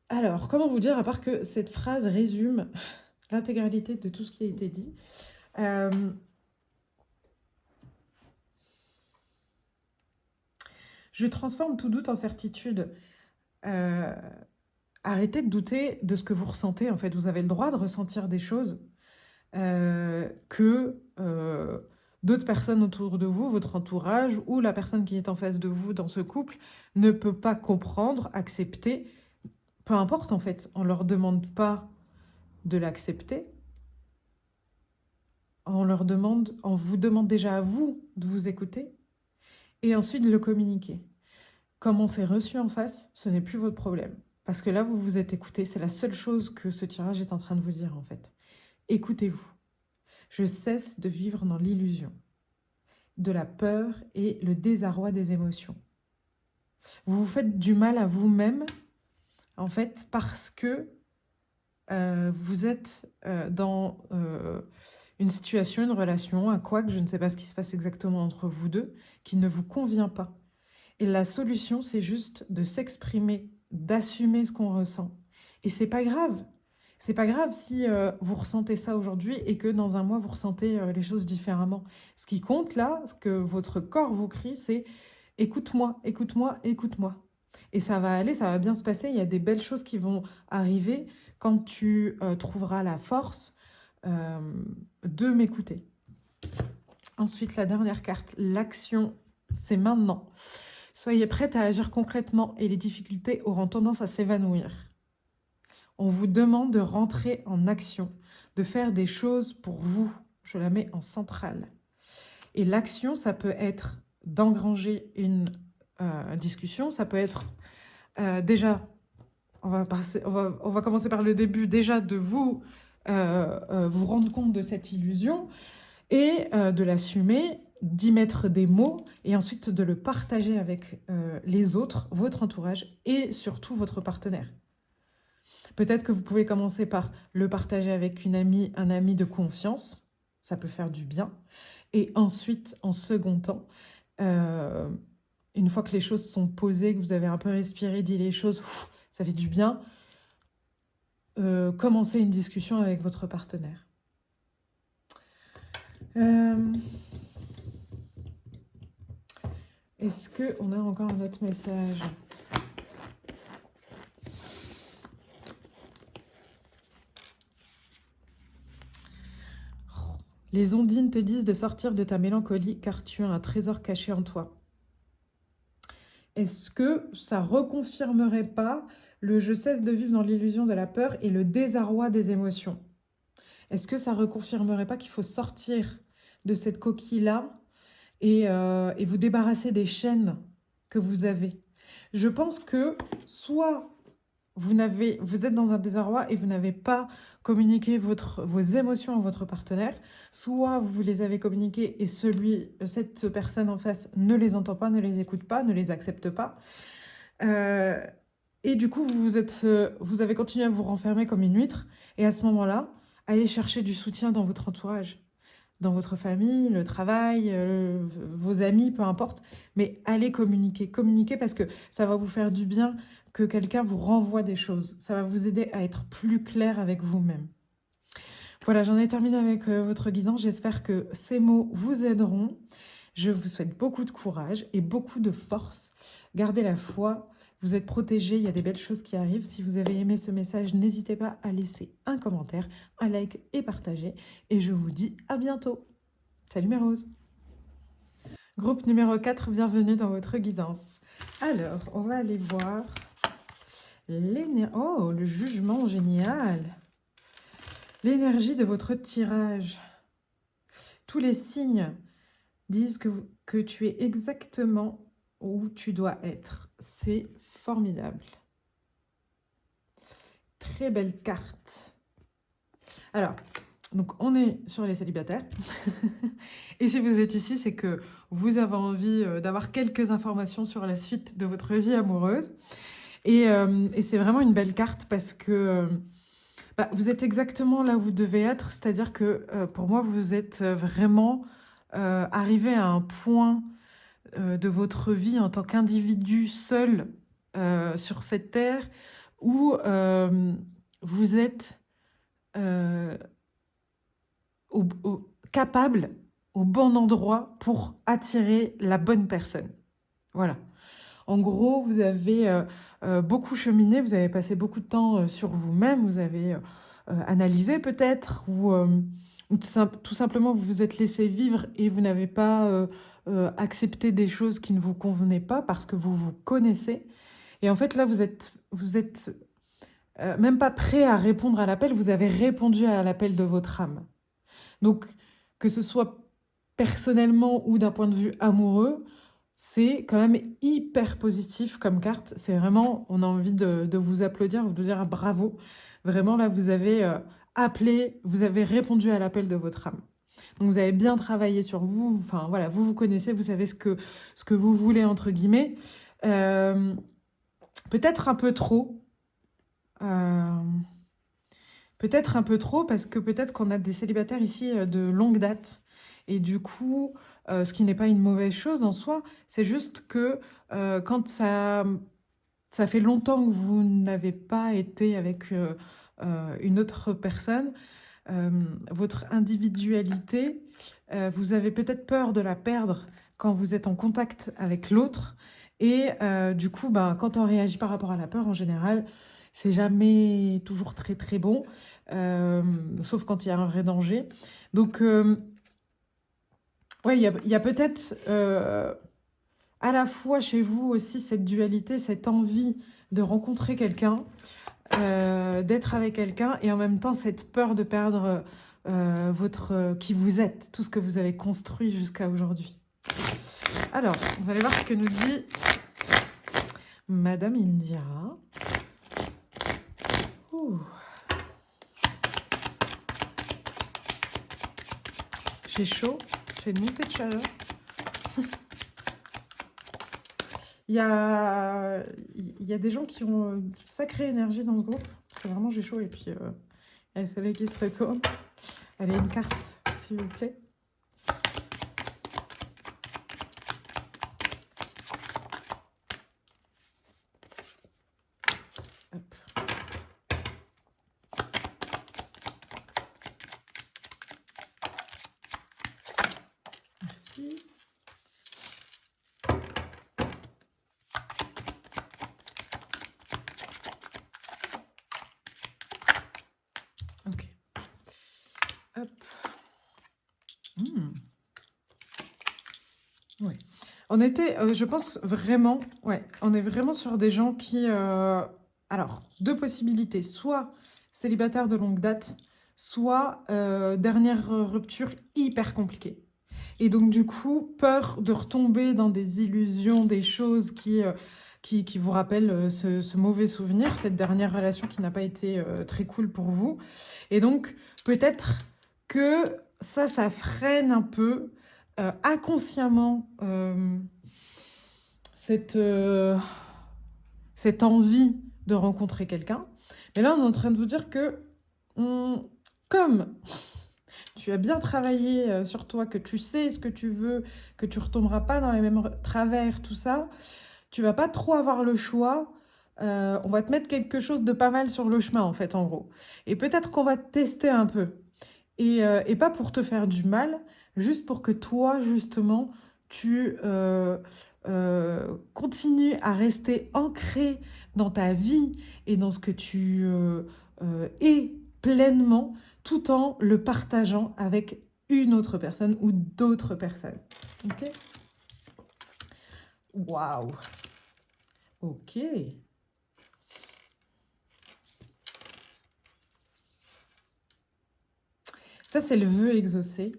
Alors, comment vous dire, à part que cette phrase résume l'intégralité de tout ce qui a été dit. Je transforme tout doute en certitude. Arrêtez de douter de ce que vous ressentez. En fait, vous avez le droit de ressentir des choses que d'autres personnes autour de vous, votre entourage ou la personne qui est en face de vous dans ce couple ne peut pas comprendre, accepter. Peu importe, en fait, on ne leur demande pas de l'accepter. On vous demande déjà à vous de vous écouter et ensuite de le communiquer. Comment c'est reçu en face, ce n'est plus votre problème. Parce que là, vous vous êtes écouté. C'est la seule chose que ce tirage est en train de vous dire, en fait. Écoutez-vous. Je cesse de vivre dans l'illusion de la peur et le désarroi des émotions. Vous vous faites du mal à vous-même, en fait, parce que vous êtes dans une situation, une relation, un couac, je ne sais pas ce qui se passe exactement entre vous deux, qui ne vous convient pas. Et la solution, c'est juste de s'exprimer, d'assumer ce qu'on ressent. Et c'est pas grave. C'est pas grave si vous ressentez ça aujourd'hui et que dans un mois, vous ressentez les choses différemment. Ce qui compte là, ce que votre corps vous crie, c'est « écoute-moi, écoute-moi, écoute-moi ». Et ça va aller, ça va bien se passer. Il y a des belles choses qui vont arriver quand tu trouveras la force de m'écouter. Ensuite, la dernière carte, l'action, c'est maintenant. Soyez prête à agir concrètement et les difficultés auront tendance à s'évanouir. On vous demande de rentrer en action, de faire des choses pour vous. Je la mets en centrale. Et l'action, ça peut être d'engranger une discussion, ça peut être déjà, on va commencer par le début, déjà de vous vous rendre compte de cette illusion et de l'assumer, d'y mettre des mots et ensuite de le partager avec les autres, votre entourage et surtout votre partenaire. Peut-être que vous pouvez commencer par le partager avec une amie, un ami de confiance, ça peut faire du bien. Et ensuite, en second temps, une fois que les choses sont posées, que vous avez un peu respiré, dit les choses, ça fait du bien, commencez une discussion avec votre partenaire. Est-ce qu'on a encore un autre message ? Les ondines te disent de sortir de ta mélancolie car tu as un trésor caché en toi. Est-ce que ça reconfirmerait pas le « je cesse de vivre dans l'illusion de la peur » et le désarroi des émotions? Est-ce que ça reconfirmerait pas qu'il faut sortir de cette coquille-là et vous débarrasser des chaînes que vous avez? Je pense que soit vous êtes dans un désarroi et vous n'avez pas communiqué vos émotions à votre partenaire, soit vous les avez communiquées et cette personne en face ne les entend pas, ne les écoute pas, ne les accepte pas. Et du coup, vous avez continué à vous renfermer comme une huître. Et à ce moment-là, allez chercher du soutien dans votre entourage, dans votre famille, le travail, vos amis, peu importe. Mais allez communiquer. Communiquer parce que ça va vous faire du bien que quelqu'un vous renvoie des choses. Ça va vous aider à être plus clair avec vous-même. Voilà, j'en ai terminé avec votre guidance. J'espère que ces mots vous aideront. Je vous souhaite beaucoup de courage et beaucoup de force. Gardez la foi. Vous êtes protégés, il y a des belles choses qui arrivent. Si vous avez aimé ce message, n'hésitez pas à laisser un commentaire, un like et partager. Et je vous dis à bientôt. Salut mes roses. Groupe numéro 4, bienvenue dans votre guidance. Alors, on va aller voir oh, le jugement, génial. L'énergie de votre tirage. Tous les signes disent que tu es exactement où tu dois être. C'est formidable. Très belle carte. Alors, donc on est sur les célibataires. Et si vous êtes ici, c'est que vous avez envie d'avoir quelques informations sur la suite de votre vie amoureuse. Et c'est vraiment une belle carte parce que vous êtes exactement là où vous devez être. C'est-à-dire que pour moi, vous êtes vraiment arrivé à un point de votre vie en tant qu'individu seul sur cette terre où vous êtes capable, au bon endroit pour attirer la bonne personne. Voilà. En gros, vous avez beaucoup cheminé, vous avez passé beaucoup de temps sur vous-même, vous avez analysé peut-être, ou tout simplement vous vous êtes laissé vivre et vous n'avez pas accepté des choses qui ne vous convenaient pas parce que vous vous connaissez. Et en fait, là, vous êtes même pas prêt à répondre à l'appel, vous avez répondu à l'appel de votre âme. Donc, que ce soit personnellement ou d'un point de vue amoureux, c'est quand même hyper positif comme carte. C'est vraiment, on a envie de vous applaudir, de vous dire bravo. Vraiment, là, vous avez appelé, vous avez répondu à l'appel de votre âme. Donc, vous avez bien travaillé sur vous. Enfin, voilà, vous vous connaissez, vous savez ce que vous voulez, entre guillemets. Peut-être un peu trop. Peut-être un peu trop, parce que peut-être qu'on a des célibataires ici de longue date. Et du coup, ce qui n'est pas une mauvaise chose en soi, c'est juste que quand ça fait longtemps que vous n'avez pas été avec une autre personne, votre individualité, vous avez peut-être peur de la perdre quand vous êtes en contact avec l'autre. Et du coup, quand on réagit par rapport à la peur, en général, c'est jamais toujours très très bon, sauf quand il y a un vrai danger. Donc, ouais, il y a peut-être à la fois chez vous aussi cette dualité, cette envie de rencontrer quelqu'un, d'être avec quelqu'un, et en même temps cette peur de perdre qui vous êtes, tout ce que vous avez construit jusqu'à aujourd'hui. Alors, on va aller voir ce que nous dit Madame Indira. Ouh. J'ai chaud, j'ai une montée de chaleur. Il y a des gens qui ont une sacrée énergie dans ce groupe. Parce que vraiment, j'ai chaud. Et puis, il y a le soleil qui se retourne. Allez, une carte, s'il vous plaît. Hop. Merci. Ok. Hop. Ouais. On était, je pense vraiment, ouais, on est vraiment sur des gens qui, alors, deux possibilités, soit célibataire de longue date, soit dernière rupture hyper compliquée. Et donc, du coup, peur de retomber dans des illusions, des choses qui vous rappellent ce mauvais souvenir, cette dernière relation qui n'a pas été très cool pour vous. Et donc, peut-être que ça freine un peu inconsciemment cette envie de rencontrer quelqu'un. Mais là, on est en train de vous dire que comme tu as bien travaillé sur toi, que tu sais ce que tu veux, que tu ne retomberas pas dans les mêmes travers, tout ça, tu vas pas trop avoir le choix. On va te mettre quelque chose de pas mal sur le chemin, en fait, en gros. Et peut-être qu'on va te tester un peu. Et pas pour te faire du mal, juste pour que toi, justement, tu continues à rester ancré dans ta vie et dans ce que tu es pleinement, tout en le partageant avec une autre personne ou d'autres personnes. Ok? Waouh! Ok. Ça, c'est le vœu exaucé.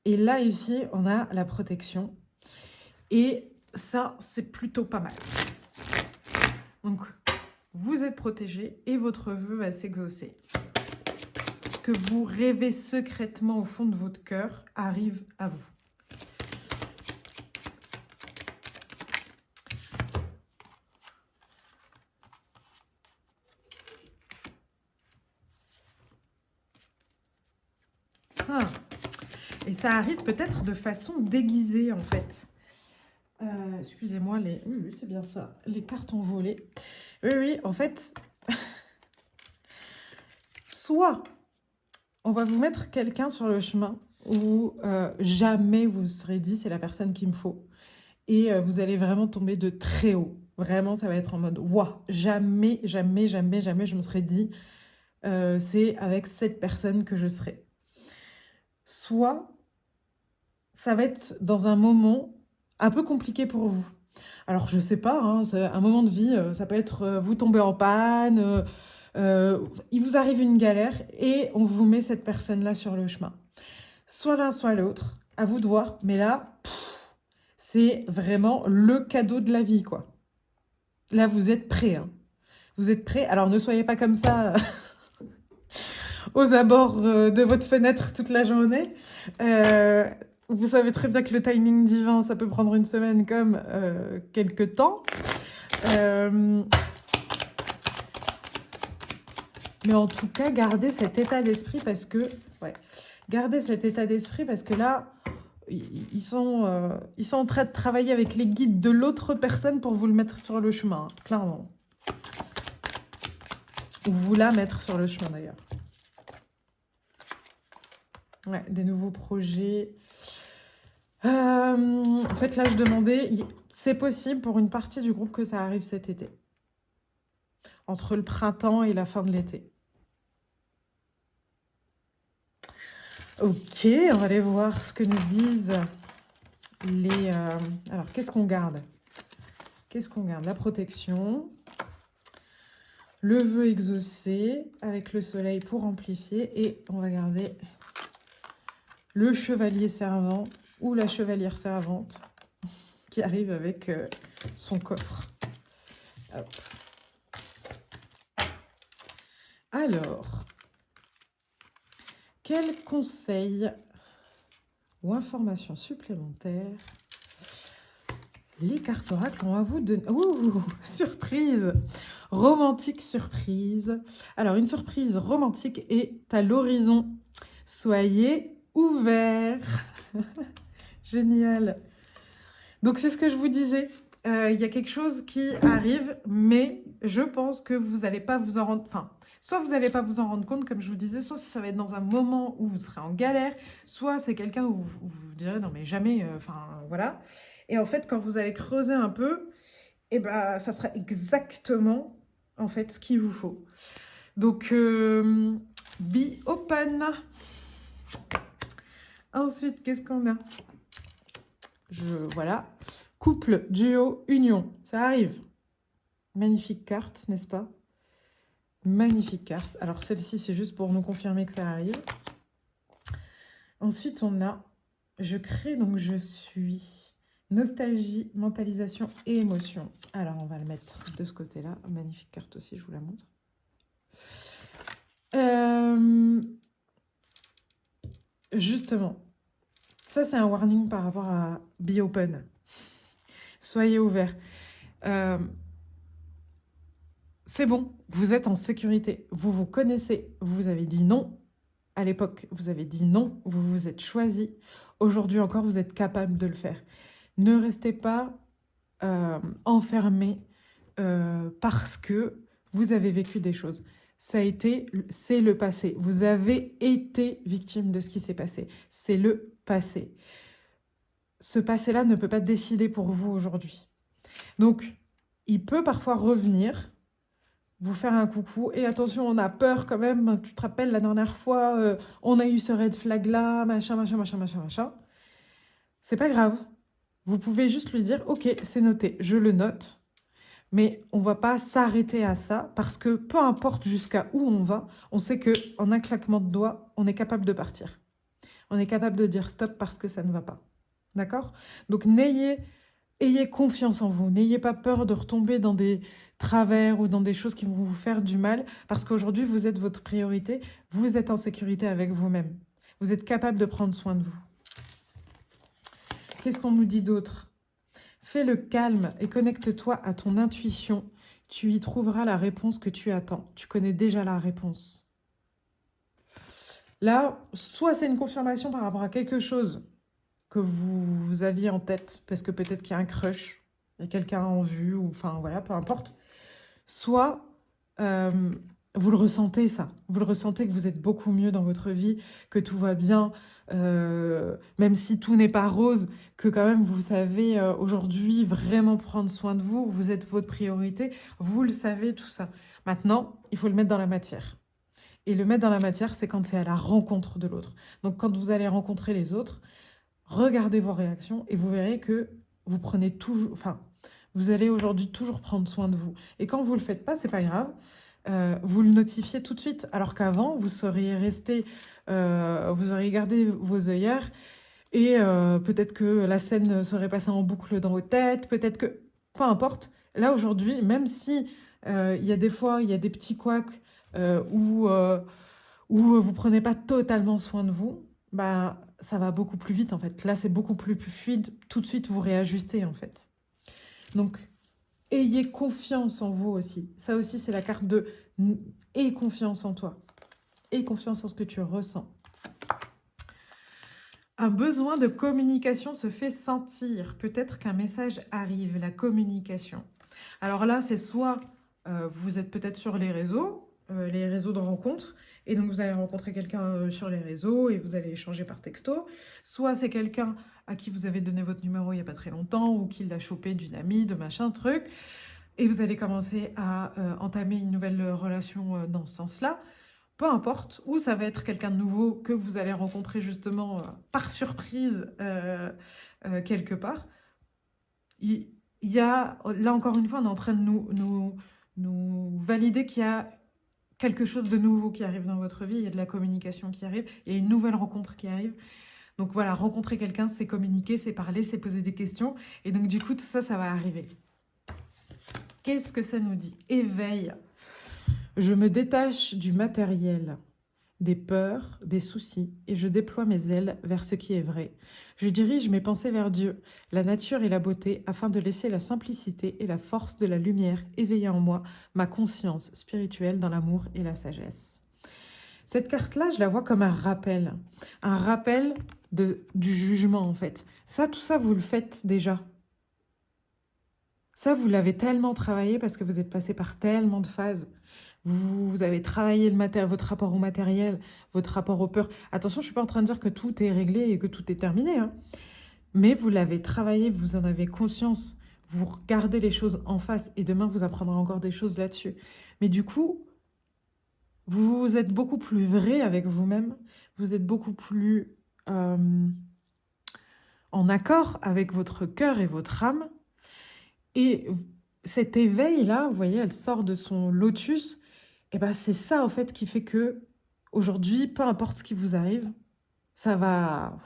Et là, ici, on a la protection. Et ça, c'est plutôt pas mal. Donc, vous êtes protégé et votre vœu va s'exaucer. Ce que vous rêvez secrètement au fond de votre cœur arrive à vous. Ah. Et ça arrive peut-être de façon déguisée, en fait. Excusez-moi, oui, c'est bien ça. Les cartes ont volé. Oui, en fait, soit on va vous mettre quelqu'un sur le chemin où jamais vous serez dit c'est la personne qu'il me faut. Et vous allez vraiment tomber de très haut. Vraiment, ça va être en mode waouh, jamais, jamais, jamais, jamais je me serais dit c'est avec cette personne que je serai. Soit ça va être dans un moment un peu compliqué pour vous. Alors, je sais pas, hein, c'est un moment de vie, ça peut être vous tombez en panne, il vous arrive une galère et on vous met cette personne-là sur le chemin. Soit l'un, soit l'autre, à vous de voir, mais là, c'est vraiment le cadeau de la vie, quoi. Là, vous êtes prêts, hein. Vous êtes prêts. Alors, ne soyez pas comme ça aux abords de votre fenêtre toute la journée. Vous savez très bien que le timing divin, ça peut prendre une semaine comme quelques temps. Mais en tout cas, gardez cet état d'esprit parce que... Ouais, gardez cet état d'esprit parce que là, ils sont en train de travailler avec les guides de l'autre personne pour vous le mettre sur le chemin, hein, clairement. Ou vous la mettre sur le chemin, d'ailleurs. Ouais, des nouveaux projets. En fait, là, je demandais... C'est possible pour une partie du groupe que ça arrive cet été. Entre le printemps et la fin de l'été. Ok, on va aller voir ce que nous disent les... Alors, qu'est-ce qu'on garde? Qu'est-ce qu'on garde? La protection. Le vœu exaucé avec le soleil pour amplifier. Et on va garder le chevalier servant ou la chevalière servante qui arrive avec son coffre. Hop. Alors, quel conseil ou informations supplémentaires. Les cartes oracles, on va vous donner... Ouh, surprise! Romantique surprise. Alors, une surprise romantique est à l'horizon. Soyez ouverts. Génial. Donc, c'est ce que je vous disais. Il y a quelque chose qui arrive, mais je pense que vous n'allez pas vous en rendre... Enfin, soit vous n'allez pas vous en rendre compte, comme je vous disais, soit ça va être dans un moment où vous serez en galère, soit c'est quelqu'un où vous direz, non mais jamais, enfin, voilà. Et en fait, quand vous allez creuser un peu, eh ben, ça sera exactement, en fait, ce qu'il vous faut. Donc, be open. Ensuite, qu'est-ce qu'on a? Voilà. Couple, duo, union. Ça arrive. Magnifique carte, n'est-ce pas? Magnifique carte. Alors, celle-ci, c'est juste pour nous confirmer que ça arrive. Ensuite, on a je crée, donc je suis. Nostalgie, mentalisation et émotion. Alors, on va le mettre de ce côté-là. Magnifique carte aussi, je vous la montre. Justement, ça, c'est un warning par rapport à be open. Soyez ouverts. C'est bon, vous êtes en sécurité. Vous vous connaissez. Vous avez dit non. À l'époque, vous avez dit non. Vous vous êtes choisi. Aujourd'hui encore, vous êtes capable de le faire. Ne restez pas enfermé parce que vous avez vécu des choses. C'est le passé. Vous avez été victime de ce qui s'est passé. C'est le passé. Ce passé-là ne peut pas décider pour vous aujourd'hui. Donc, il peut parfois revenir, vous faire un coucou. Et attention, on a peur quand même. Tu te rappelles, la dernière fois, on a eu ce red flag-là, machin, machin, machin, machin, machin. C'est pas grave. Vous pouvez juste lui dire, ok, c'est noté, je le note. Mais on ne va pas s'arrêter à ça parce que peu importe jusqu'à où on va, on sait qu'en un claquement de doigts, on est capable de partir. On est capable de dire stop parce que ça ne va pas. D'accord? Donc, ayez confiance en vous. N'ayez pas peur de retomber dans des travers ou dans des choses qui vont vous faire du mal parce qu'aujourd'hui, vous êtes votre priorité. Vous êtes en sécurité avec vous-même. Vous êtes capable de prendre soin de vous. Qu'est-ce qu'on nous dit d'autre? Fais le calme et connecte-toi à ton intuition. Tu y trouveras la réponse que tu attends. Tu connais déjà la réponse. Là, soit c'est une confirmation par rapport à quelque chose que vous aviez en tête, parce que peut-être qu'il y a un crush, il y a quelqu'un en vue, ou enfin voilà, peu importe. Soit vous le ressentez, ça. Vous le ressentez que vous êtes beaucoup mieux dans votre vie, que tout va bien, même si tout n'est pas rose, que quand même vous savez aujourd'hui vraiment prendre soin de vous, vous êtes votre priorité, vous le savez, tout ça. Maintenant, il faut le mettre dans la matière. Et le mettre dans la matière, c'est quand c'est à la rencontre de l'autre. Donc quand vous allez rencontrer les autres, regardez vos réactions et vous verrez que vous prenez toujours... Enfin, vous allez aujourd'hui toujours prendre soin de vous. Et quand vous ne le faites pas, c'est pas grave. Vous le notifiez tout de suite. Alors qu'avant, vous seriez resté... vous auriez gardé vos œillères et peut-être que la scène serait passée en boucle dans vos têtes. Peut-être que... Peu importe. Là, aujourd'hui, même si il y a des fois, il y a des petits couacs où vous prenez pas totalement soin de vous, bah, ça va beaucoup plus vite en fait. Là, c'est beaucoup plus fluide. Tout de suite, vous réajustez en fait. Donc, ayez confiance en vous aussi. Ça aussi, c'est la carte de « aie confiance en toi ». Aie confiance en ce que tu ressens. Un besoin de communication se fait sentir. Peut-être qu'un message arrive, la communication. Alors là, c'est soit vous êtes peut-être sur les réseaux de rencontres, et donc vous allez rencontrer quelqu'un sur les réseaux et vous allez échanger par texto. Soit c'est quelqu'un à qui vous avez donné votre numéro il n'y a pas très longtemps ou qui l'a chopé d'une amie, de machin truc. Et vous allez commencer à entamer une nouvelle relation dans ce sens-là. Peu importe, ou ça va être quelqu'un de nouveau que vous allez rencontrer justement par surprise quelque part. Il y a, là encore une fois, on est en train de nous valider qu'il y a quelque chose de nouveau qui arrive dans votre vie, il y a de la communication qui arrive, il y a une nouvelle rencontre qui arrive. Donc voilà, rencontrer quelqu'un, c'est communiquer, c'est parler, c'est poser des questions. Et donc du coup, tout ça, ça va arriver. Qu'est-ce que ça nous dit? Éveil. Je me détache du matériel. des peurs, des soucis, et je déploie mes ailes vers ce qui est vrai. Je dirige mes pensées vers Dieu, la nature et la beauté, afin de laisser la simplicité et la force de la lumière éveiller en moi ma conscience spirituelle dans l'amour et la sagesse. Cette carte-là, je la vois comme un rappel du jugement en fait. Ça, tout ça, vous le faites déjà. Ça, vous l'avez tellement travaillé parce que vous êtes passé par tellement de phases. Vous avez travaillé votre rapport au matériel, votre rapport aux peurs. Attention, je ne suis pas en train de dire que tout est réglé et que tout est terminé, hein. Mais vous l'avez travaillé, vous en avez conscience. Vous regardez les choses en face et demain, vous apprendrez encore des choses là-dessus. Mais du coup, vous êtes beaucoup plus vrai avec vous-même. Vous êtes beaucoup plus en accord avec votre cœur et votre âme. Et cet éveil-là, vous voyez, elle sort de son lotus. Et ben c'est ça, en fait, qui fait que aujourd'hui, peu importe ce qui vous arrive, ça va,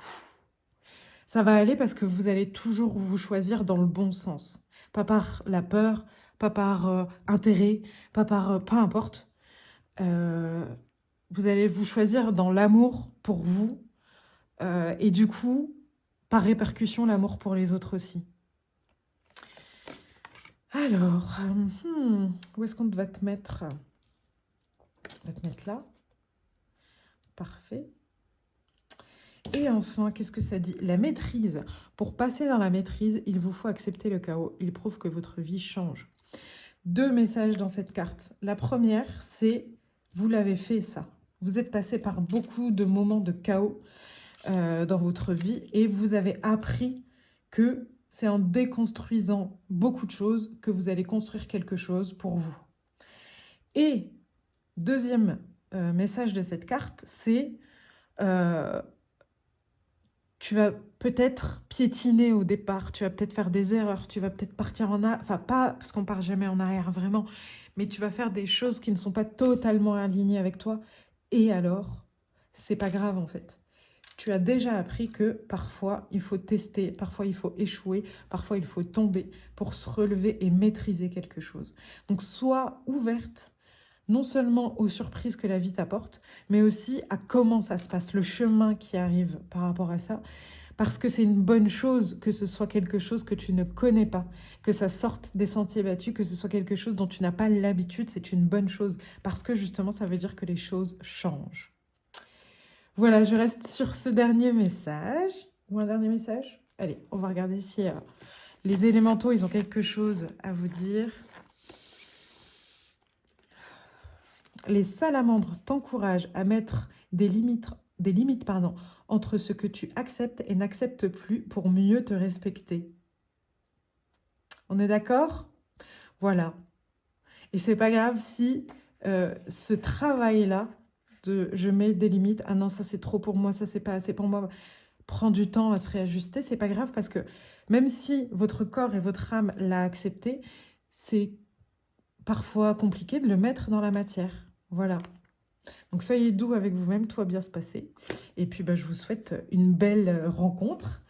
ça va aller parce que vous allez toujours vous choisir dans le bon sens. Pas par la peur, pas par intérêt, pas par peu importe. Euh, Vous allez vous choisir dans l'amour pour vous et du coup, par répercussion, l'amour pour les autres aussi. Alors, où est-ce qu'on va te mettre? On va te mettre là. Parfait. Et enfin, qu'est-ce que ça dit? La maîtrise. Pour passer dans la maîtrise, il vous faut accepter le chaos. Il prouve que votre vie change. 2 messages dans cette carte. La première, c'est vous l'avez fait ça. Vous êtes passé par beaucoup de moments de chaos dans votre vie et vous avez appris que c'est en déconstruisant beaucoup de choses que vous allez construire quelque chose pour vous. Et deuxième message de cette carte, c'est tu vas peut-être piétiner au départ, tu vas peut-être faire des erreurs, tu vas peut-être partir en arrière, enfin pas parce qu'on part jamais en arrière vraiment, mais tu vas faire des choses qui ne sont pas totalement alignées avec toi. Et alors, c'est pas grave en fait. Tu as déjà appris que parfois il faut tester, parfois il faut échouer, parfois il faut tomber pour se relever et maîtriser quelque chose. Donc sois ouverte non seulement aux surprises que la vie t'apporte, mais aussi à comment ça se passe, le chemin qui arrive par rapport à ça. Parce que c'est une bonne chose que ce soit quelque chose que tu ne connais pas, que ça sorte des sentiers battus, que ce soit quelque chose dont tu n'as pas l'habitude, c'est une bonne chose. Parce que justement, ça veut dire que les choses changent. Voilà, je reste sur ce dernier message. Ou un dernier message? Allez, on va regarder si les élémentaux, ils ont quelque chose à vous dire. Les salamandres t'encouragent à mettre des limites entre ce que tu acceptes et n'acceptes plus pour mieux te respecter. On est d'accord? Voilà. Et c'est pas grave si ce travail-là de je mets des limites, ah non, ça c'est trop pour moi, ça c'est pas assez pour moi, prend du temps à se réajuster, c'est pas grave parce que même si votre corps et votre âme l'a accepté, c'est parfois compliqué de le mettre dans la matière. Voilà. Donc soyez doux avec vous-même, tout va bien se passer. Et puis je vous souhaite une belle rencontre.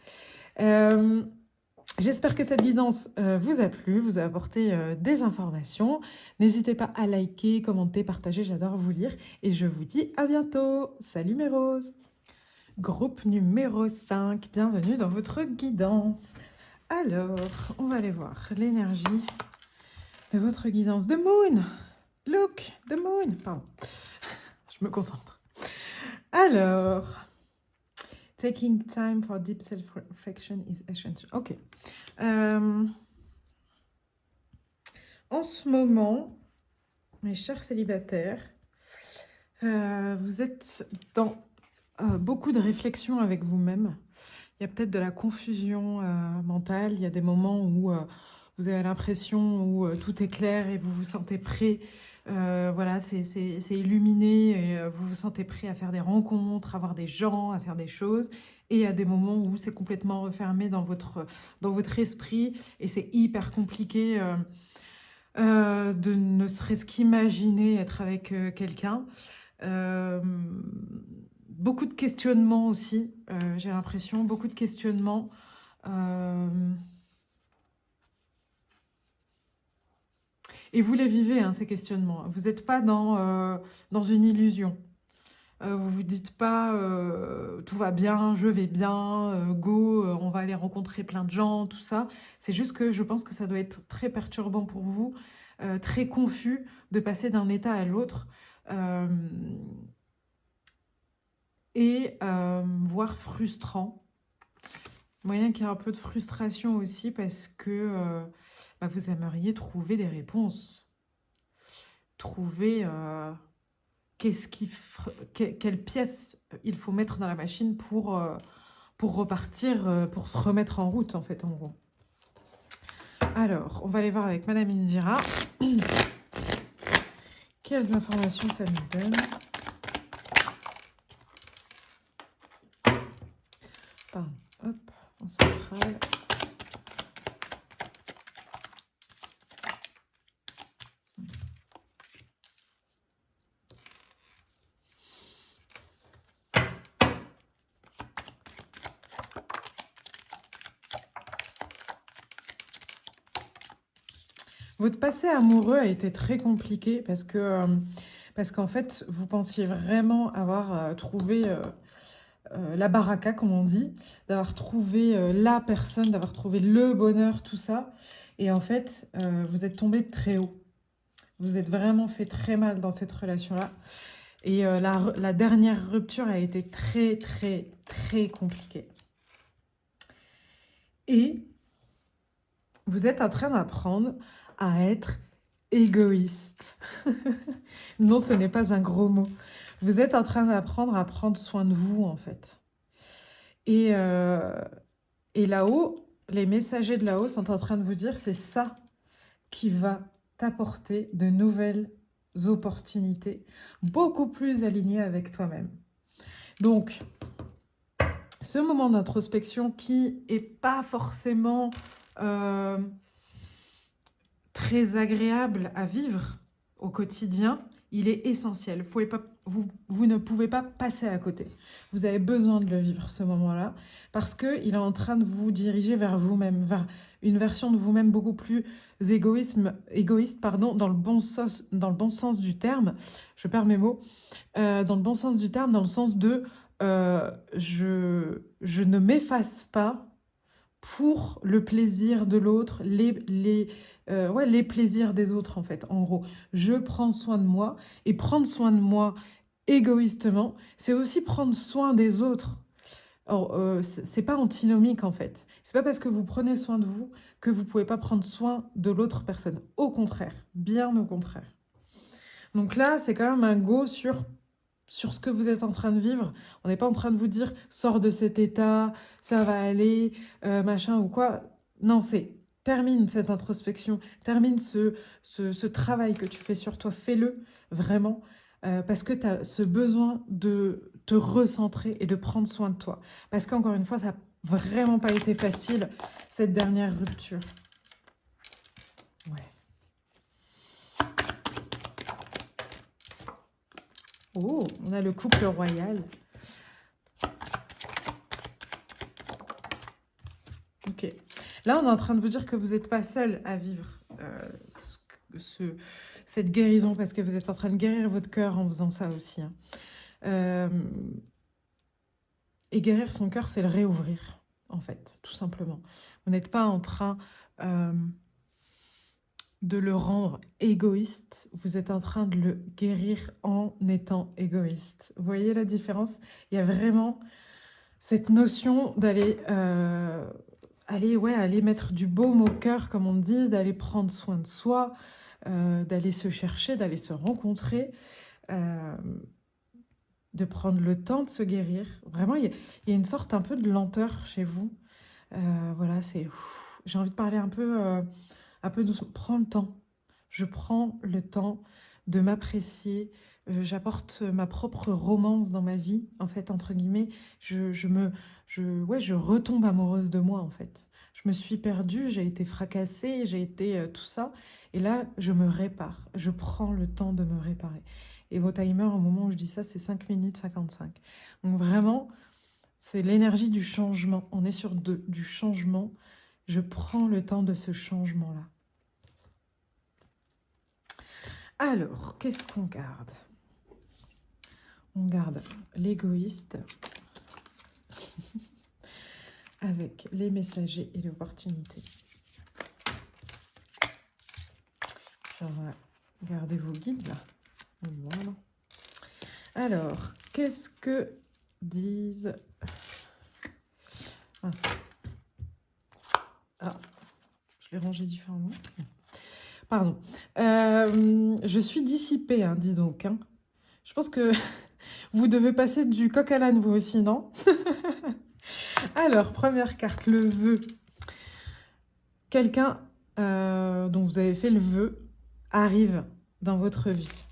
J'espère que cette guidance vous a plu, vous a apporté des informations. N'hésitez pas à liker, commenter, partager, j'adore vous lire. Et je vous dis à bientôt. Salut mes roses. Groupe numéro 5, bienvenue dans votre guidance. Alors, on va aller voir l'énergie de votre guidance. The Moon. Look, the Moon. Pardon. Je me concentre. Alors, taking time for deep self-reflection is essential. Ok. En ce moment, mes chers célibataires, vous êtes dans beaucoup de réflexions avec vous-même. Il y a peut-être de la confusion mentale. Il y a des moments où vous avez l'impression où tout est clair et vous vous sentez prêt. Voilà, c'est illuminé et vous vous sentez prêt à faire des rencontres, à voir des gens, à faire des choses. Et il y a des moments où c'est complètement refermé dans votre esprit et c'est hyper compliqué de ne serait-ce qu'imaginer être avec quelqu'un. Beaucoup de questionnements aussi, j'ai l'impression, beaucoup de questionnements. Et vous les vivez, hein, ces questionnements. Vous n'êtes pas dans une illusion. vous vous dites pas tout va bien, je vais bien, go, on va aller rencontrer plein de gens, tout ça. C'est juste que je pense que ça doit être très perturbant pour vous, très confus de passer d'un état à l'autre. euh, et voire frustrant. Moyen qu'il y ait un peu de frustration aussi parce que bah, vous aimeriez trouver des réponses. Trouver quelle pièce il faut mettre dans la machine pour repartir, pour se remettre en route en fait en gros. Alors, on va aller voir avec Madame Indira. Quelles informations ça nous donne? Pardon, hop, en centrale. Votre passé amoureux a été très compliqué parce qu'en fait, vous pensiez vraiment avoir trouvé la baraka, comme on dit, d'avoir trouvé la personne, d'avoir trouvé le bonheur, tout ça. Et en fait, vous êtes tombé de très haut. Vous êtes vraiment fait très mal dans cette relation-là. Et la dernière rupture a été très, très, très compliquée. Et vous êtes en train d'apprendre à être égoïste. Non, ce n'est pas un gros mot. Vous êtes en train d'apprendre à prendre soin de vous, en fait. Et là-haut, les messagers de là-haut sont en train de vous dire, c'est ça qui va t'apporter de nouvelles opportunités, beaucoup plus alignées avec toi-même. Donc, ce moment d'introspection qui n'est pas forcément très agréable à vivre au quotidien, il est essentiel. Vous ne pouvez pas passer à côté. Vous avez besoin de le vivre, ce moment-là, parce qu'il est en train de vous diriger vers vous-même, vers une version de vous-même beaucoup plus égoïste, dans le bon sens du terme. Je perds mes mots. Dans le bon sens du terme, dans le sens de je ne m'efface pas pour le plaisir de l'autre, les plaisirs des autres, en fait, en gros. Je prends soin de moi, et prendre soin de moi égoïstement, c'est aussi prendre soin des autres. Alors, c'est pas antinomique, en fait. C'est pas parce que vous prenez soin de vous que vous pouvez pas prendre soin de l'autre personne. Au contraire, bien au contraire. Donc là, c'est quand même un go sur ce que vous êtes en train de vivre. On n'est pas en train de vous dire « sors de cet état, ça va aller, machin ou quoi ». Non, c'est termine cette introspection, termine ce travail que tu fais sur toi, fais-le vraiment, parce que tu as ce besoin de te recentrer et de prendre soin de toi. Parce qu'encore une fois, ça n'a vraiment pas été facile, cette dernière rupture. Ouais. Oh, on a le couple royal. Ok. Là, on est en train de vous dire que vous n'êtes pas seul à vivre cette guérison, parce que vous êtes en train de guérir votre cœur en faisant ça aussi. Hein. Et guérir son cœur, c'est le réouvrir, en fait, tout simplement. Vous n'êtes pas en train de le rendre égoïste, vous êtes en train de le guérir en étant égoïste. Vous voyez la différence? Il y a vraiment cette notion d'aller aller mettre du baume au cœur, comme on dit, d'aller prendre soin de soi, d'aller se chercher, d'aller se rencontrer, de prendre le temps de se guérir. Vraiment, il y a une sorte un peu de lenteur chez vous. Voilà, c'est... J'ai envie de parler un peu doucement. Prends le temps. Je prends le temps de m'apprécier. J'apporte ma propre romance dans ma vie, en fait, entre guillemets. Je retombe amoureuse de moi, en fait. Je me suis perdue, j'ai été fracassée, j'ai été tout ça. Et là, je me répare. Je prends le temps de me réparer. Et vos timers, au moment où je dis ça, c'est 5 minutes 55. Donc vraiment, c'est l'énergie du changement. On est sur du changement. Je prends le temps de ce changement-là. Alors, qu'est-ce qu'on garde? On garde l'égoïste avec les messagers et l'opportunité. On va garder vos guides là. Voilà. Alors, qu'est-ce que disent... Mince. Ah, je l'ai rangé différemment. Pardon. Je suis dissipée, hein, dis donc. Hein. Je pense que vous devez passer du coq à l'âne, vous aussi, non? Alors, première carte, le vœu. Quelqu'un dont vous avez fait le vœu arrive dans votre vie.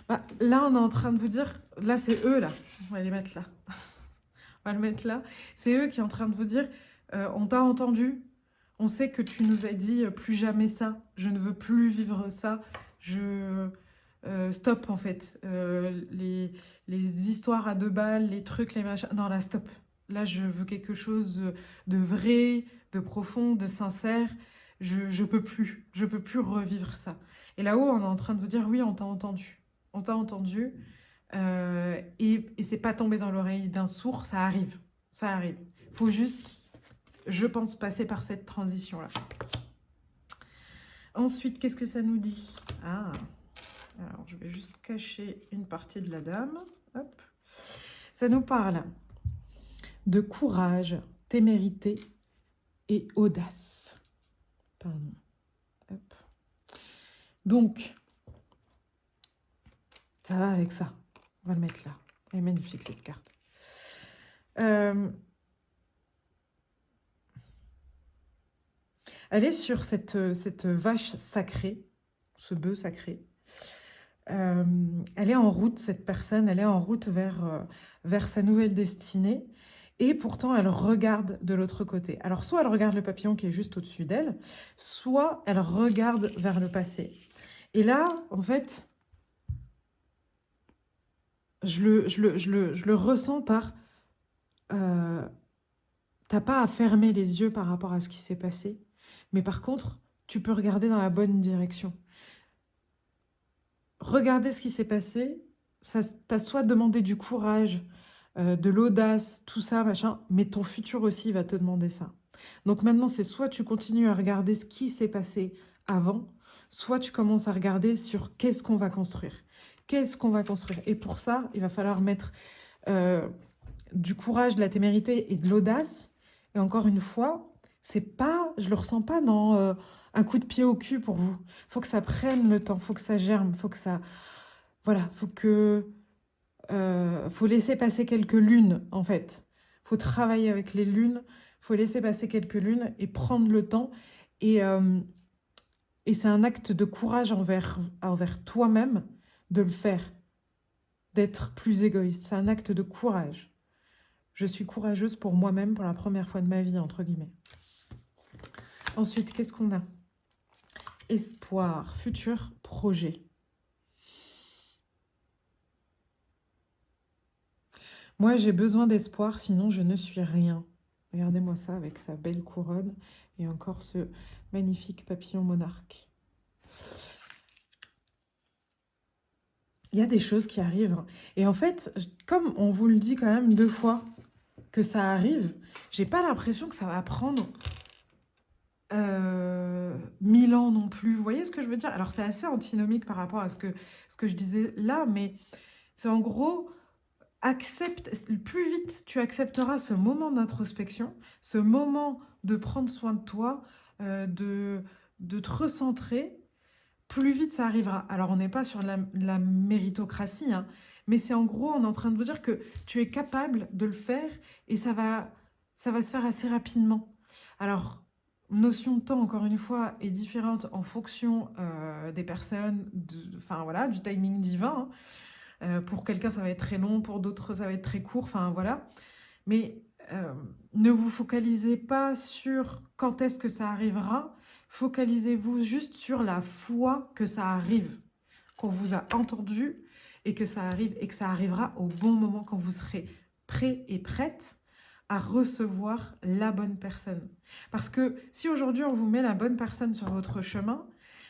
Bah, là, on est en train de vous dire... Là, c'est eux, là. On va les mettre là. On va le mettre là. C'est eux qui sont en train de vous dire, on t'a entendu, on sait que tu nous as dit plus jamais ça, je ne veux plus vivre ça, stop en fait. Les histoires à 2 balles, les trucs, les machins, non là stop. Là je veux quelque chose de vrai, de profond, de sincère. Je peux plus revivre ça. Et là-haut on est en train de vous dire oui on t'a entendu. On t'a entendu. Et c'est pas tombé dans l'oreille d'un sourd, ça arrive. Ça arrive. Faut juste, je pense, passer par cette transition-là. Ensuite, qu'est-ce que ça nous dit? Ah, alors je vais juste cacher une partie de la dame. Hop. Ça nous parle de courage, témérité et audace. Pardon. Hop. Donc, ça va avec ça. On va le mettre là. Elle est magnifique cette carte. Elle est sur cette vache sacrée, ce bœuf sacré. Elle est en route, cette personne, elle est en route vers sa nouvelle destinée. Et pourtant, elle regarde de l'autre côté. Alors, soit elle regarde le papillon qui est juste au-dessus d'elle, soit elle regarde vers le passé. Et là, en fait, je le ressens par... t'as pas à fermer les yeux par rapport à ce qui s'est passé. Mais par contre, tu peux regarder dans la bonne direction. Regarder ce qui s'est passé, ça t'a soit demandé du courage, de l'audace, tout ça, machin, mais ton futur aussi va te demander ça. Donc maintenant, c'est soit tu continues à regarder ce qui s'est passé avant, soit tu commences à regarder sur qu'est-ce qu'on va construire. Qu'est-ce qu'on va construire? Et pour ça, il va falloir mettre du courage, de la témérité et de l'audace. Et encore une fois, c'est pas, je le ressens pas dans un coup de pied au cul pour vous. Faut que ça prenne le temps, faut que ça germe, faut que ça, voilà, faut laisser passer quelques lunes en fait. Faut travailler avec les lunes, faut laisser passer quelques lunes et prendre le temps. Et c'est un acte de courage envers toi-même de le faire, d'être plus égoïste. C'est un acte de courage. Je suis courageuse pour moi-même pour la première fois de ma vie, entre guillemets. Ensuite, qu'est-ce qu'on a? Espoir, futur, projet. Moi, j'ai besoin d'espoir, sinon je ne suis rien. Regardez-moi ça avec sa belle couronne et encore ce magnifique papillon monarque. Il y a des choses qui arrivent. Et en fait, comme on vous le dit quand même 2 fois que ça arrive, j'ai pas l'impression que ça va prendre 1000 ans non plus. Vous voyez ce que je veux dire? Alors, c'est assez antinomique par rapport à ce que je disais là, mais c'est en gros... Accepte, plus vite tu accepteras ce moment d'introspection, ce moment de prendre soin de toi, de te recentrer, plus vite ça arrivera. Alors on n'est pas sur la méritocratie, hein, mais c'est en gros, on est en train de vous dire que tu es capable de le faire et ça va se faire assez rapidement. Alors, notion de temps, encore une fois, est différente en fonction des personnes, enfin voilà, du timing divin, hein. Pour quelqu'un, ça va être très long, pour d'autres, ça va être très court, enfin voilà. Mais ne vous focalisez pas sur quand est-ce que ça arrivera, focalisez-vous juste sur la foi que ça arrive, qu'on vous a entendu et que ça arrive et que ça arrivera au bon moment quand vous serez prêt et prête à recevoir la bonne personne. Parce que si aujourd'hui on vous met la bonne personne sur votre chemin,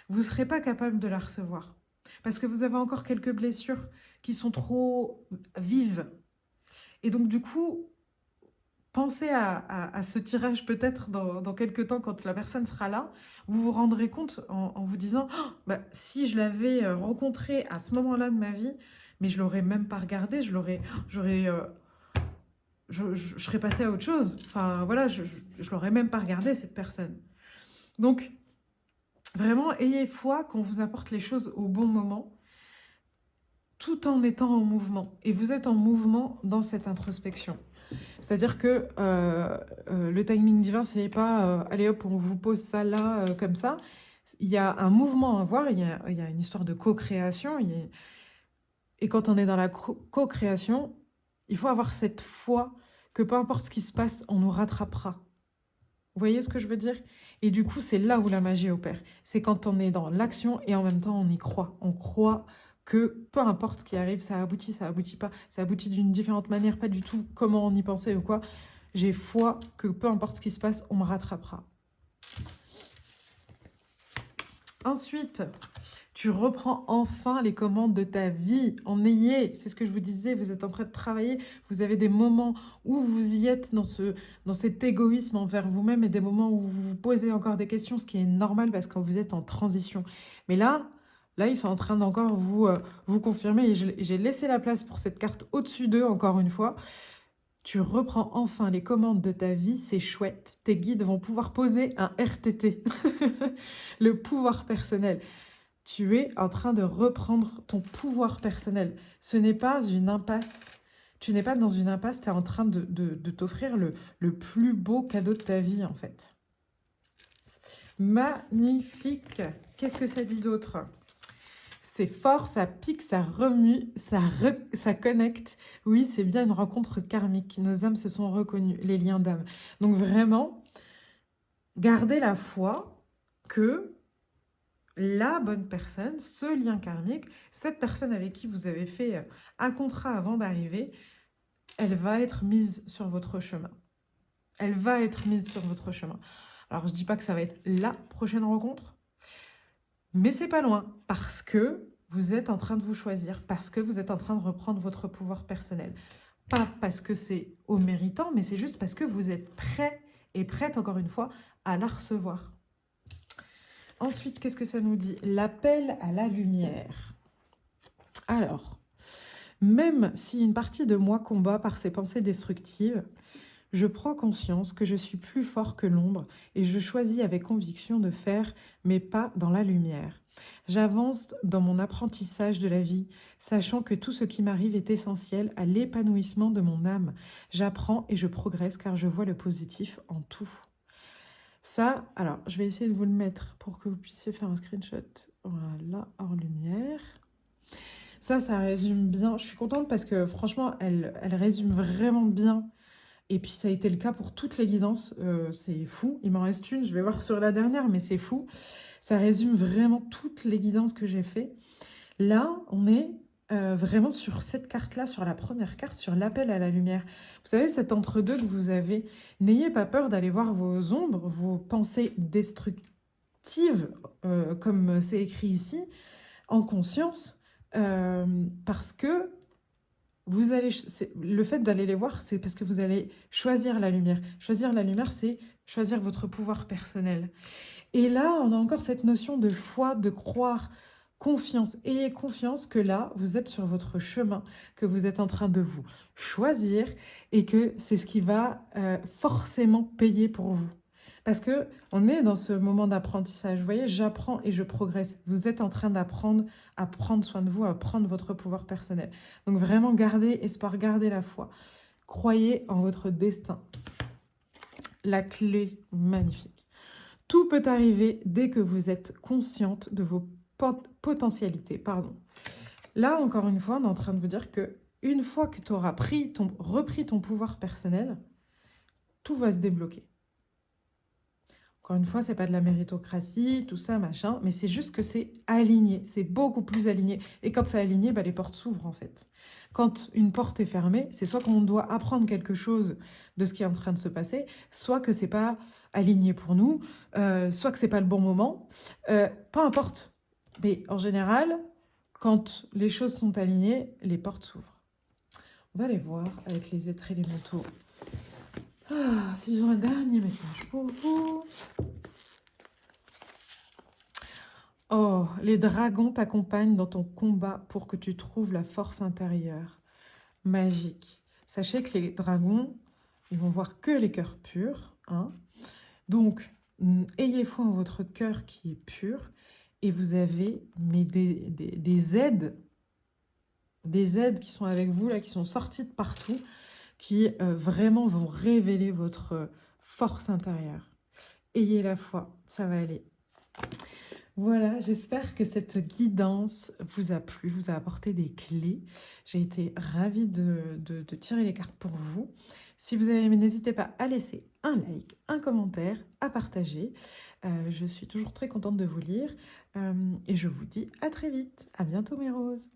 vous ne serez pas capable de la recevoir. parce que vous avez encore quelques blessures qui sont trop vives. Et donc, du coup, pensez à ce tirage peut-être dans quelques temps quand la personne sera là. Vous vous rendrez compte en vous disant oh, bah, si je l'avais rencontré à ce moment-là de ma vie, mais je l'aurais même pas regardé, je serais passée à autre chose. Enfin, voilà, je l'aurais même pas regardé, cette personne. Donc, vraiment, ayez foi qu'on vous apporte les choses au bon moment, tout en étant en mouvement. Et vous êtes en mouvement dans cette introspection. C'est-à-dire que le timing divin, c'est pas allez hop, on vous pose ça là, comme ça. Il y a un mouvement à voir, il y a une histoire de co-création. Et quand on est dans la co-création, il faut avoir cette foi que peu importe ce qui se passe, on nous rattrapera. Vous voyez ce que je veux dire? Et du coup, c'est là où la magie opère. C'est quand on est dans l'action et en même temps, on y croit. On croit que peu importe ce qui arrive, ça aboutit pas, ça aboutit d'une différente manière, pas du tout comment on y pensait ou quoi. J'ai foi que peu importe ce qui se passe, on me rattrapera. Ensuite, tu reprends enfin les commandes de ta vie. En ayez, c'est ce que je vous disais, vous êtes en train de travailler, vous avez des moments où vous y êtes dans cet égoïsme envers vous-même et des moments où vous vous posez encore des questions, ce qui est normal parce que vous êtes en transition. Mais là ils sont en train d'encore vous confirmer et j'ai laissé la place pour cette carte au-dessus d'eux, encore une fois. Tu reprends enfin les commandes de ta vie, c'est chouette. Tes guides vont pouvoir poser un RTT, le pouvoir personnel. Tu es en train de reprendre ton pouvoir personnel. Ce n'est pas une impasse. Tu n'es pas dans une impasse, tu es en train de t'offrir le plus beau cadeau de ta vie, en fait. Magnifique. Qu'est-ce que ça dit d'autre ? C'est fort, ça pique, ça remue, ça connecte. Oui, c'est bien une rencontre karmique. Nos âmes se sont reconnues, les liens d'âme. Donc vraiment, gardez la foi que la bonne personne, ce lien karmique, cette personne avec qui vous avez fait un contrat avant d'arriver, elle va être mise sur votre chemin. Elle va être mise sur votre chemin. Alors, je ne dis pas que ça va être la prochaine rencontre, mais c'est pas loin, parce que vous êtes en train de vous choisir, parce que vous êtes en train de reprendre votre pouvoir personnel. Pas parce que c'est au méritant, mais c'est juste parce que vous êtes prêt et prête, encore une fois, à la recevoir. Ensuite, qu'est-ce que ça nous dit? L'appel à la lumière. Alors, même si une partie de moi combat par ses pensées destructives, je prends conscience que je suis plus fort que l'ombre et je choisis avec conviction de faire mes pas dans la lumière. J'avance dans mon apprentissage de la vie, sachant que tout ce qui m'arrive est essentiel à l'épanouissement de mon âme. J'apprends et je progresse car je vois le positif en tout. Ça, alors, je vais essayer de vous le mettre pour que vous puissiez faire un screenshot. Voilà, hors lumière. Ça résume bien. Je suis contente parce que franchement, elle résume vraiment bien. Et puis, ça a été le cas pour toutes les guidances. C'est fou. Il m'en reste une. Je vais voir sur la dernière, mais c'est fou. Ça résume vraiment toutes les guidances que j'ai fait. Là, on est vraiment sur cette carte-là, sur la première carte, sur l'appel à la lumière. Vous savez, cet entre-deux que vous avez, n'ayez pas peur d'aller voir vos ombres, vos pensées destructives, comme c'est écrit ici, en conscience, parce que vous allez, le fait d'aller les voir, c'est parce que vous allez choisir la lumière. Choisir la lumière, c'est choisir votre pouvoir personnel. Et là, on a encore cette notion de foi, de croire, confiance. Ayez confiance que là, vous êtes sur votre chemin, que vous êtes en train de vous choisir et que c'est ce qui va forcément payer pour vous. Parce qu'on est dans ce moment d'apprentissage. Vous voyez, j'apprends et je progresse. Vous êtes en train d'apprendre à prendre soin de vous, à prendre votre pouvoir personnel. Donc vraiment, gardez espoir, gardez la foi. Croyez en votre destin. La clé magnifique. Tout peut arriver dès que vous êtes consciente de vos potentialités. Là, encore une fois, on est en train de vous dire que une fois que tu auras repris ton pouvoir personnel, tout va se débloquer. Encore une fois, c'est pas de la méritocratie, tout ça, machin, mais c'est juste que c'est aligné, c'est beaucoup plus aligné. Et quand c'est aligné, les portes s'ouvrent en fait. Quand une porte est fermée, c'est soit qu'on doit apprendre quelque chose de ce qui est en train de se passer, soit que c'est pas aligné pour nous, soit que c'est pas le bon moment, peu importe. Mais en général, quand les choses sont alignées, les portes s'ouvrent. On va aller voir avec les êtres élémentaux. Ah, s'ils ont un dernier message pour vous. Oh, les dragons t'accompagnent dans ton combat pour que tu trouves la force intérieure. Magique. Sachez que les dragons, ils vont voir que les cœurs purs. Hein. Donc, ayez foi en votre cœur qui est pur. Et vous avez des aides qui sont avec vous, là, qui sont sorties de partout, qui vraiment vont révéler votre force intérieure. Ayez la foi, ça va aller. Voilà, j'espère que cette guidance vous a plu, vous a apporté des clés. J'ai été ravie de tirer les cartes pour vous. Si vous avez aimé, n'hésitez pas à laisser un like, un commentaire, à partager. Je suis toujours très contente de vous lire. Et je vous dis à très vite. À bientôt mes roses.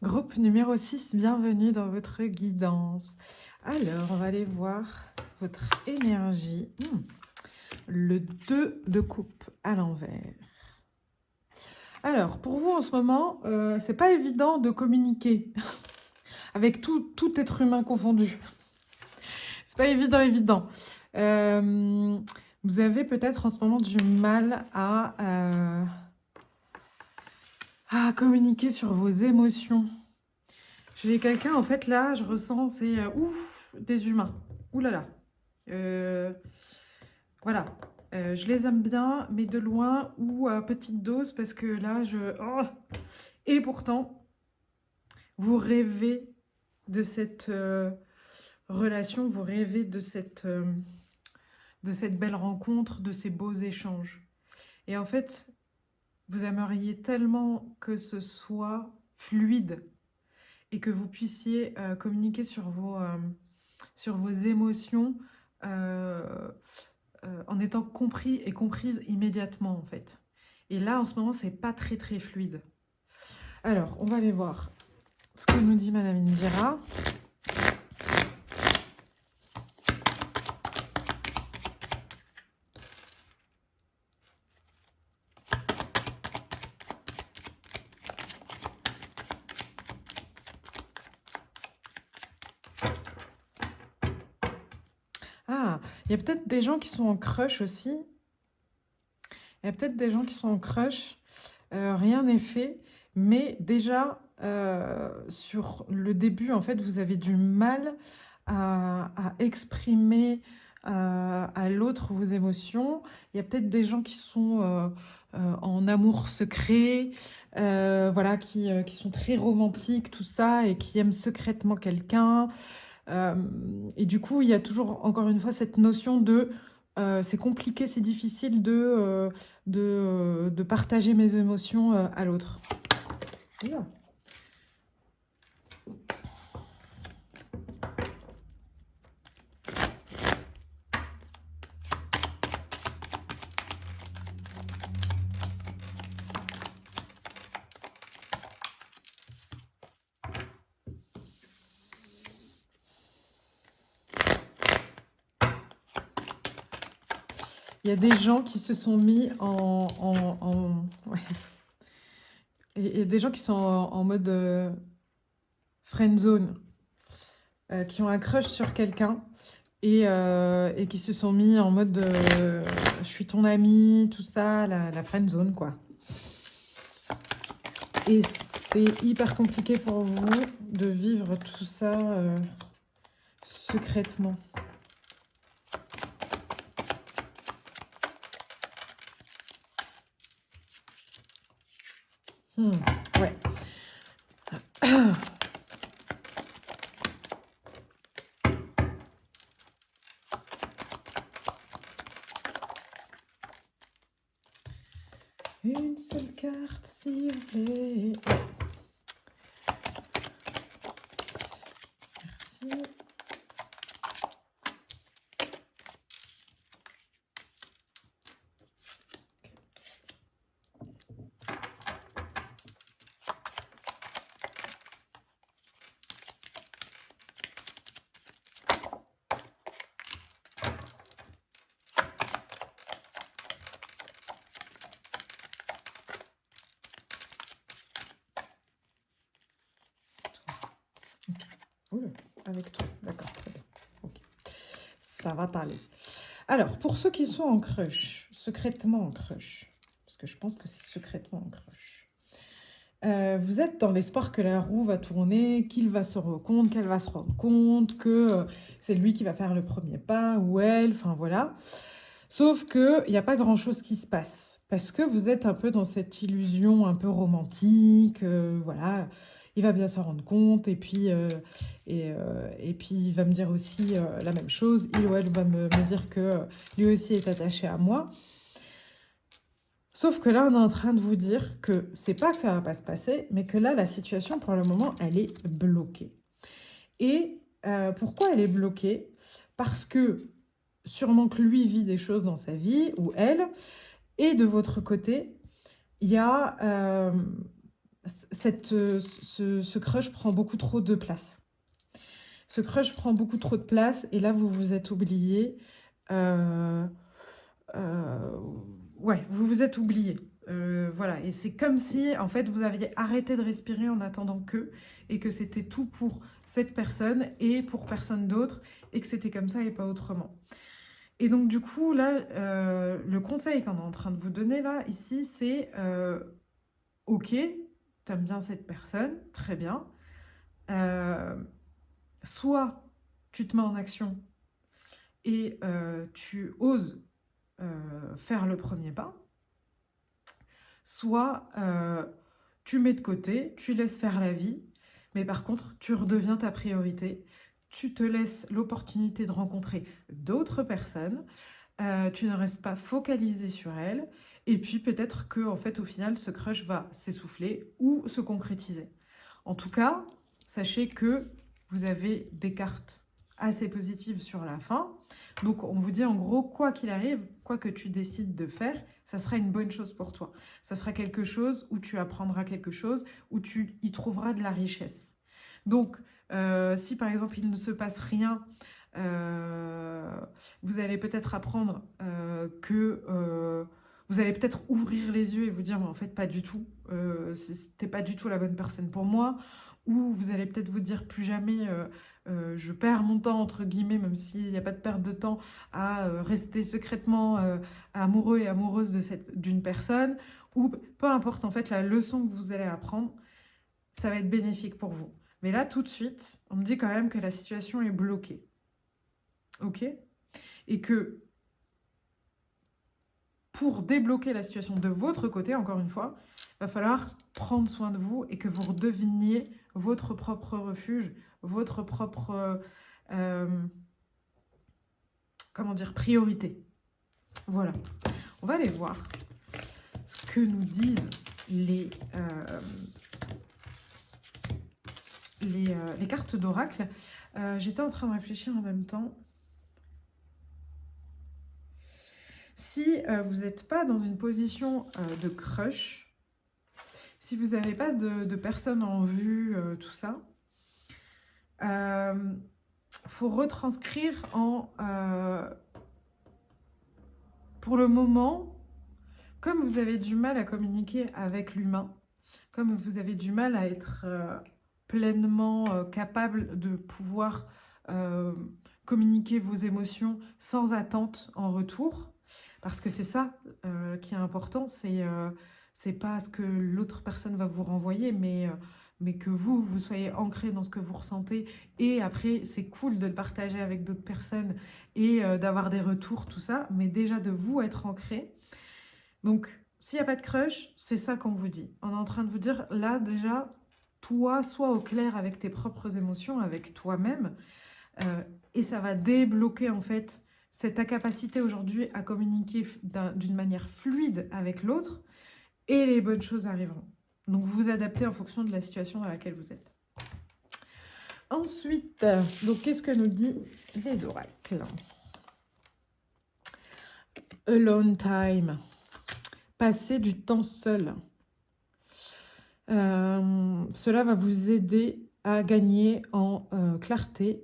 Groupe numéro 6, bienvenue dans votre guidance. Alors, on va aller voir votre énergie. Le 2 de coupe à l'envers. Alors, pour vous en ce moment, c'est pas évident de communiquer avec tout être humain confondu. C'est pas évident. Vous avez peut-être en ce moment du mal à communiquer sur vos émotions. J'ai quelqu'un, en fait, là, je ressens, c'est des humains. Ouh là là. Voilà. Je les aime bien, mais de loin ou à petite dose, parce que là, Et pourtant, vous rêvez de cette relation, vous rêvez de cette belle rencontre, de ces beaux échanges. Et en fait, vous aimeriez tellement que ce soit fluide et que vous puissiez communiquer sur vos émotions en étant compris et comprise immédiatement, en fait. Et là, en ce moment, c'est pas très fluide. Alors, on va aller voir ce que nous dit Madame Indira. Ah, il y a peut-être des gens qui sont en crush aussi. Il y a peut-être des gens qui sont en crush. Rien n'est fait. Mais déjà, sur le début, en fait, vous avez du mal à exprimer à l'autre vos émotions. Il y a peut-être des gens qui sont en amour secret, voilà, qui sont très romantiques, tout ça, et qui aiment secrètement quelqu'un. Et du coup, il y a toujours, encore une fois, cette notion de c'est compliqué, c'est difficile de partager mes émotions à l'autre. Voilà. Il y a des gens qui se sont mis ouais. Et des gens qui sont en mode friend zone, qui ont un crush sur quelqu'un et qui se sont mis en mode je suis ton ami, tout ça, la friend zone, quoi. Et c'est hyper compliqué pour vous de vivre tout ça secrètement. Ouais. Une seule carte, s'il vous plaît. Merci. avec toi. D'accord, très bien. Ok. Ça va t'aller. Alors, pour ceux qui sont en crush, secrètement en crush, parce que je pense que c'est secrètement en crush, vous êtes dans l'espoir que la roue va tourner, qu'il va se rendre compte, qu'elle va se rendre compte, que c'est lui qui va faire le premier pas, ou elle, enfin voilà. Sauf qu'il n'y a pas grand-chose qui se passe, parce que vous êtes un peu dans cette illusion un peu romantique, voilà, il va bien s'en rendre compte, et puis il va me dire aussi la même chose, il ou elle va me dire que lui aussi est attaché à moi. Sauf que là, on est en train de vous dire que c'est pas que ça va pas se passer, mais que là, la situation, pour le moment, elle est bloquée. Et pourquoi elle est bloquée? Parce que sûrement que lui vit des choses dans sa vie, ou elle, et de votre côté, il y a ce crush prend beaucoup trop de place. Ce crush prend beaucoup trop de place, et là, vous vous êtes oublié. Ouais, vous vous êtes oublié. Voilà, et c'est comme si, en fait, vous aviez arrêté de respirer en attendant que, et que c'était tout pour cette personne et pour personne d'autre, et que c'était comme ça et pas autrement. Et donc, du coup, là, le conseil qu'on est en train de vous donner, là, ici, c'est ok, t'aimes bien cette personne, très bien. Soit tu te mets en action et tu oses faire le premier pas, soit tu mets de côté, tu laisses faire la vie, mais par contre, tu redeviens ta priorité, tu te laisses l'opportunité de rencontrer d'autres personnes, tu ne restes pas focalisé sur elles, et puis peut-être que, en fait, au final, ce crush va s'essouffler ou se concrétiser. En tout cas, sachez que vous avez des cartes assez positives sur la fin. Donc, on vous dit en gros, quoi qu'il arrive, quoi que tu décides de faire, ça sera une bonne chose pour toi. Ça sera quelque chose où tu apprendras quelque chose, où tu y trouveras de la richesse. Donc, si par exemple, il ne se passe rien, vous allez peut-être apprendre que vous allez peut-être ouvrir les yeux et vous dire, mais en fait, pas du tout. T'es pas du tout la bonne personne pour moi. Ou vous allez peut-être vous dire, plus jamais je perds mon temps, entre guillemets, même s'il n'y a pas de perte de temps, à rester secrètement amoureux et amoureuse d'une personne. Ou peu importe, en fait, la leçon que vous allez apprendre, ça va être bénéfique pour vous. Mais là, tout de suite, on me dit quand même que la situation est bloquée. Ok? Et que pour débloquer la situation de votre côté, encore une fois, il va falloir prendre soin de vous et que vous redeviniez votre propre refuge, votre propre, comment dire, priorité. Voilà. On va aller voir ce que nous disent les cartes d'oracle. J'étais en train de réfléchir en même temps. Si vous n'êtes pas dans une position de crush, si vous n'avez pas de personnes en vue, tout ça, faut retranscrire en... pour le moment, comme vous avez du mal à communiquer avec l'humain, comme vous avez du mal à être pleinement capable de pouvoir communiquer vos émotions sans attente en retour, parce que c'est ça qui est important, c'est pas ce que l'autre personne va vous renvoyer, mais que vous soyez ancré dans ce que vous ressentez. Et après, c'est cool de le partager avec d'autres personnes et d'avoir des retours, tout ça, mais déjà de vous être ancré. Donc, s'il n'y a pas de crush, c'est ça qu'on vous dit. On est en train de vous dire, là, déjà, toi, sois au clair avec tes propres émotions, avec toi-même, et ça va débloquer, en fait, cette incapacité aujourd'hui à communiquer d'une manière fluide avec l'autre, et les bonnes choses arriveront. Donc, vous vous adaptez en fonction de la situation dans laquelle vous êtes. Ensuite, donc qu'est-ce que nous dit les oracles? Alone time. Passer du temps seul. Cela va vous aider à gagner en clarté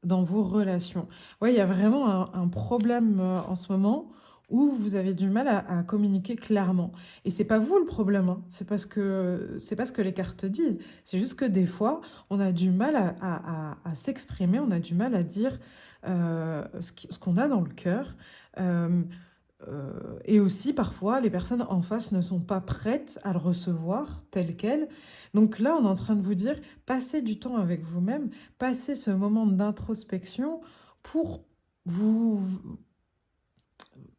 dans vos relations. Ouais, il y a vraiment un problème en ce moment où vous avez du mal à communiquer clairement. Et c'est pas vous le problème, hein. C'est pas ce que les cartes disent. C'est juste que des fois, on a du mal à s'exprimer, on a du mal à dire ce qu'on a dans le cœur. Euh, et aussi, parfois, les personnes en face ne sont pas prêtes à le recevoir tel quel. Donc là, on est en train de vous dire, passez du temps avec vous-même, passez ce moment d'introspection pour vous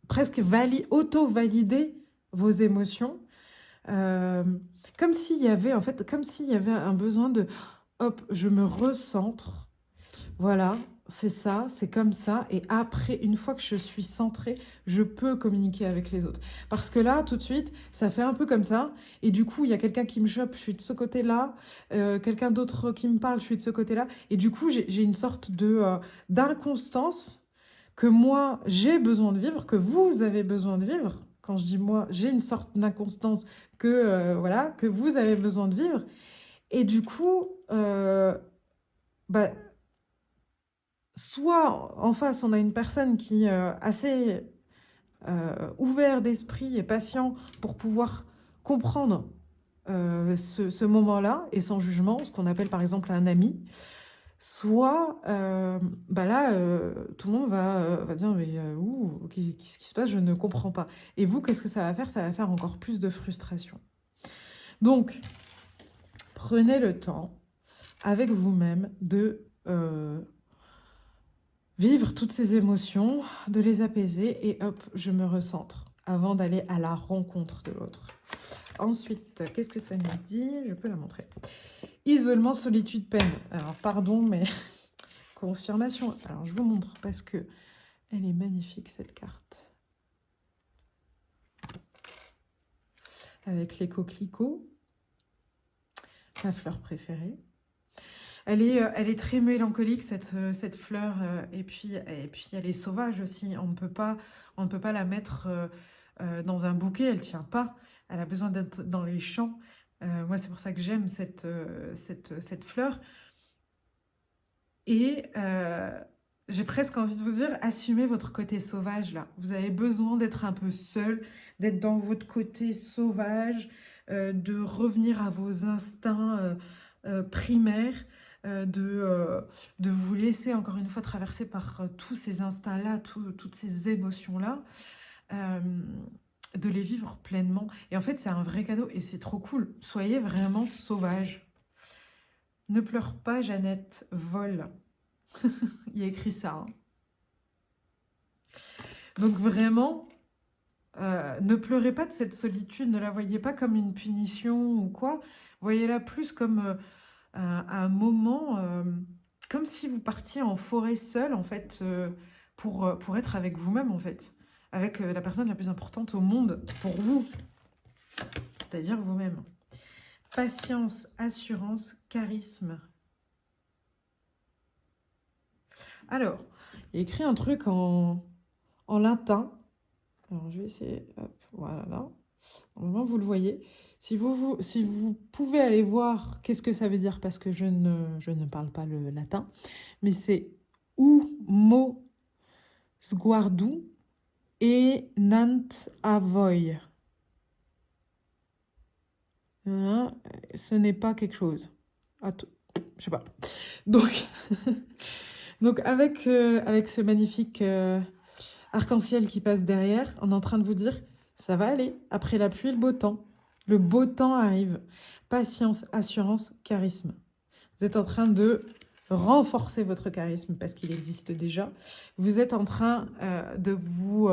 presque auto-valider vos émotions. Euh, Comme s'il y avait, en fait, comme s'il y avait un besoin de, hop, je me recentre. Voilà, c'est ça, c'est comme ça. Et après, une fois que je suis centrée, je peux communiquer avec les autres. Parce que là, tout de suite, ça fait un peu comme ça. Et du coup, il y a quelqu'un qui me chope, je suis de ce côté-là. Quelqu'un d'autre qui me parle, je suis de ce côté-là. Et du coup, j'ai une sorte d'inconstance que moi, j'ai besoin de vivre, que vous avez besoin de vivre. Quand je dis moi, j'ai une sorte d'inconstance voilà, que vous avez besoin de vivre. Et du coup, bah, soit en face, on a une personne qui est assez ouvert d'esprit et patient pour pouvoir comprendre ce moment-là et sans jugement, ce qu'on appelle par exemple un ami. Soit bah là, tout le monde va dire mais ouh, qu'est-ce qui se passe? Je ne comprends pas. Et vous, qu'est-ce que ça va faire? Ça va faire encore plus de frustration. Donc, prenez le temps avec vous-même de vivre toutes ces émotions, de les apaiser et hop, je me recentre avant d'aller à la rencontre de l'autre. Ensuite, qu'est-ce que ça nous dit? Je peux la montrer. Isolement, solitude, peine. Alors, pardon, mais confirmation. Alors, je vous montre parce que elle est magnifique, cette carte. Avec les coquelicots, ma fleur préférée. Elle est très mélancolique, cette fleur, et puis elle est sauvage aussi. On ne peut pas la mettre dans un bouquet, elle ne tient pas. Elle a besoin d'être dans les champs. Moi, c'est pour ça que j'aime cette fleur. Et j'ai presque envie de vous dire, assumez votre côté sauvage là. Vous avez besoin d'être un peu seul, d'être dans votre côté sauvage, de revenir à vos instincts primaires, de vous laisser encore une fois traverser par tous ces instincts-là, toutes ces émotions-là, de les vivre pleinement. Et en fait, c'est un vrai cadeau et c'est trop cool. Soyez vraiment sauvage. Ne pleure pas, Jeannette, vole. Il y a écrit ça. Hein. Donc vraiment, ne pleurez pas de cette solitude, ne la voyez pas comme une punition ou quoi. Voyez-la plus comme un moment, comme si vous partiez en forêt seul, en fait, pour être avec vous-même, en fait. Avec la personne la plus importante au monde, pour vous. C'est-à-dire vous-même. Patience, assurance, charisme. Alors, il y a écrit un truc en latin. Alors, je vais essayer. Hop, voilà, là. Normalement, vous le voyez. Si vous pouvez aller voir qu'est-ce que ça veut dire, parce que je ne parle pas le latin, mais c'est Umo sguardu et nant avoi. Hein, ce n'est pas quelque chose. Je sais pas. Donc, donc avec ce magnifique arc-en-ciel qui passe derrière, on est en train de vous dire, ça va aller. Après la pluie, le beau temps. Le beau temps arrive. Patience, assurance, charisme. Vous êtes en train de renforcer votre charisme parce qu'il existe déjà. Vous êtes en train de vous...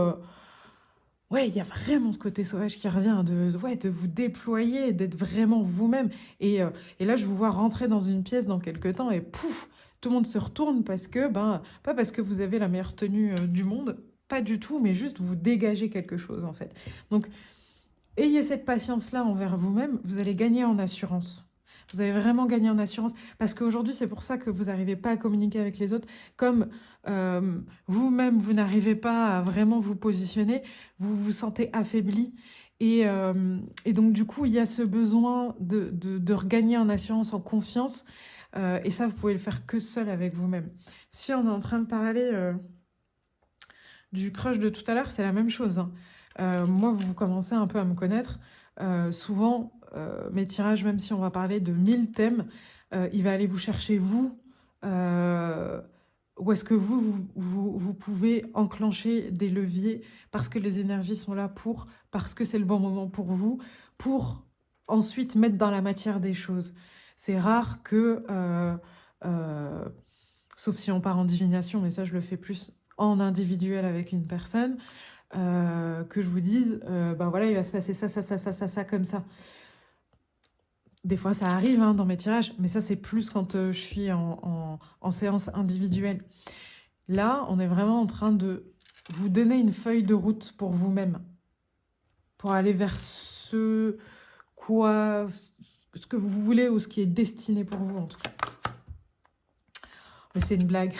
ouais, il y a vraiment ce côté sauvage qui revient, de vous déployer, d'être vraiment vous-même. Et là, je vous vois rentrer dans une pièce dans quelques temps et pouf, tout le monde se retourne parce que, pas parce que vous avez la meilleure tenue du monde, pas du tout, mais juste vous dégagez quelque chose en fait. Donc, ayez cette patience-là envers vous-même, vous allez gagner en assurance. Vous allez vraiment gagner en assurance parce qu'aujourd'hui, c'est pour ça que vous n'arrivez pas à communiquer avec les autres. Comme vous-même, vous n'arrivez pas à vraiment vous positionner, vous vous sentez affaibli. Et donc, du coup, il y a ce besoin de regagner en assurance, en confiance. Et ça, vous pouvez le faire que seul avec vous-même. Si on est en train de parler du crush de tout à l'heure, c'est la même chose, hein. Moi, vous commencez un peu à me connaître. Souvent, mes tirages, même si on va parler de 1000 thèmes, il va aller vous chercher vous, où est-ce que vous pouvez enclencher des leviers parce que les énergies sont là parce que c'est le bon moment pour ensuite mettre dans la matière des choses. C'est rare que, sauf si on part en divination, mais ça je le fais plus en individuel avec une personne, que je vous dise, ben voilà, il va se passer ça, comme ça. Des fois, ça arrive hein, dans mes tirages, mais ça, c'est plus quand je suis en séance individuelle. Là, on est vraiment en train de vous donner une feuille de route pour vous-même, pour aller vers ce que vous voulez ou ce qui est destiné pour vous, en tout cas. Mais c'est une blague.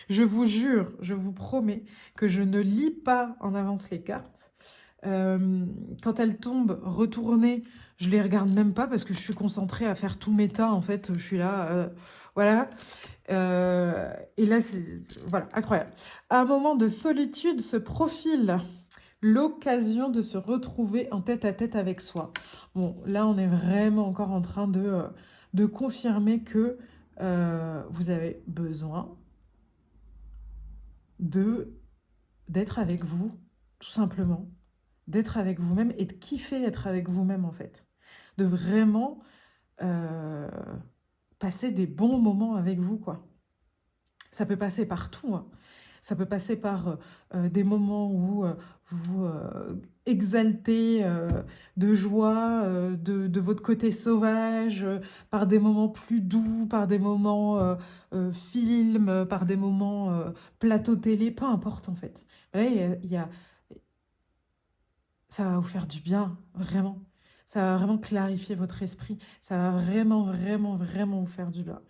Je vous jure, je vous promets que je ne lis pas en avance les cartes. Quand elles tombent retournées, je les regarde même pas parce que je suis concentrée à faire tout méta. En fait, je suis là, voilà. Et là, c'est voilà, incroyable. À un moment de solitude se profile l'occasion de se retrouver en tête-à-tête avec soi. Bon, là, on est vraiment encore en train de confirmer que vous avez besoin d'être avec vous, tout simplement. D'être avec vous-même et de kiffer être avec vous-même, en fait. De vraiment passer des bons moments avec vous, quoi. Ça peut passer par tout, hein. Ça peut passer par des moments où vous exaltez de joie, de votre côté sauvage, par des moments plus doux, par des moments film, par des moments plateau télé, peu importe en fait. Là, ça va vous faire du bien, vraiment. Ça va vraiment clarifier votre esprit. Ça va vraiment, vraiment, vraiment vous faire du bien.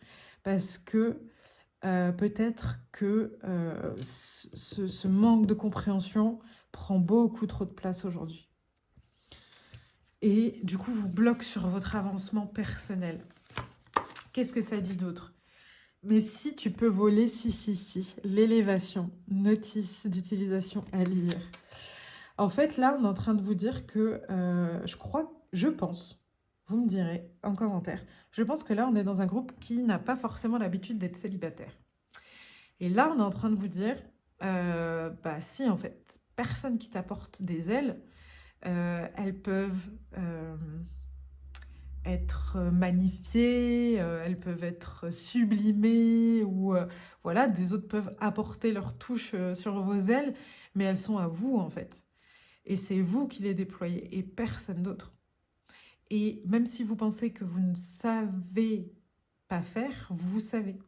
Parce que peut-être que ce manque de compréhension prend beaucoup trop de place aujourd'hui. Et du coup, vous bloque sur votre avancement personnel. Qu'est-ce que ça dit d'autre? Mais si tu peux voler, si, l'élévation, notice d'utilisation à lire. En fait, là, on est en train de vous dire que je pense, vous me direz en commentaire, je pense que là, on est dans un groupe qui n'a pas forcément l'habitude d'être célibataire. Et là, on est en train de vous dire, bah si, en fait, personne qui t'apporte des ailes, elles peuvent être magnifiées, elles peuvent être sublimées, ou voilà, des autres peuvent apporter leur touche sur vos ailes, mais elles sont à vous, en fait. Et c'est vous qui les déployez, et personne d'autre. Et même si vous pensez que vous ne savez pas faire, vous savez.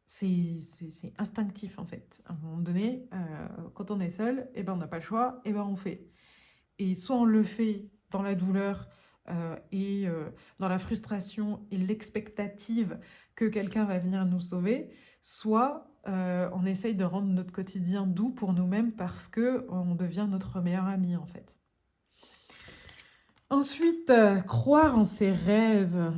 C'est instinctif en fait. À un moment donné, quand on est seul, eh ben, on n'a pas le choix, et ben, on fait. Et soit on le fait dans la douleur et dans la frustration et l'expectative que quelqu'un va venir nous sauver, soit on essaye de rendre notre quotidien doux pour nous-mêmes parce qu'on devient notre meilleur ami en fait. Ensuite, croire en ses rêves.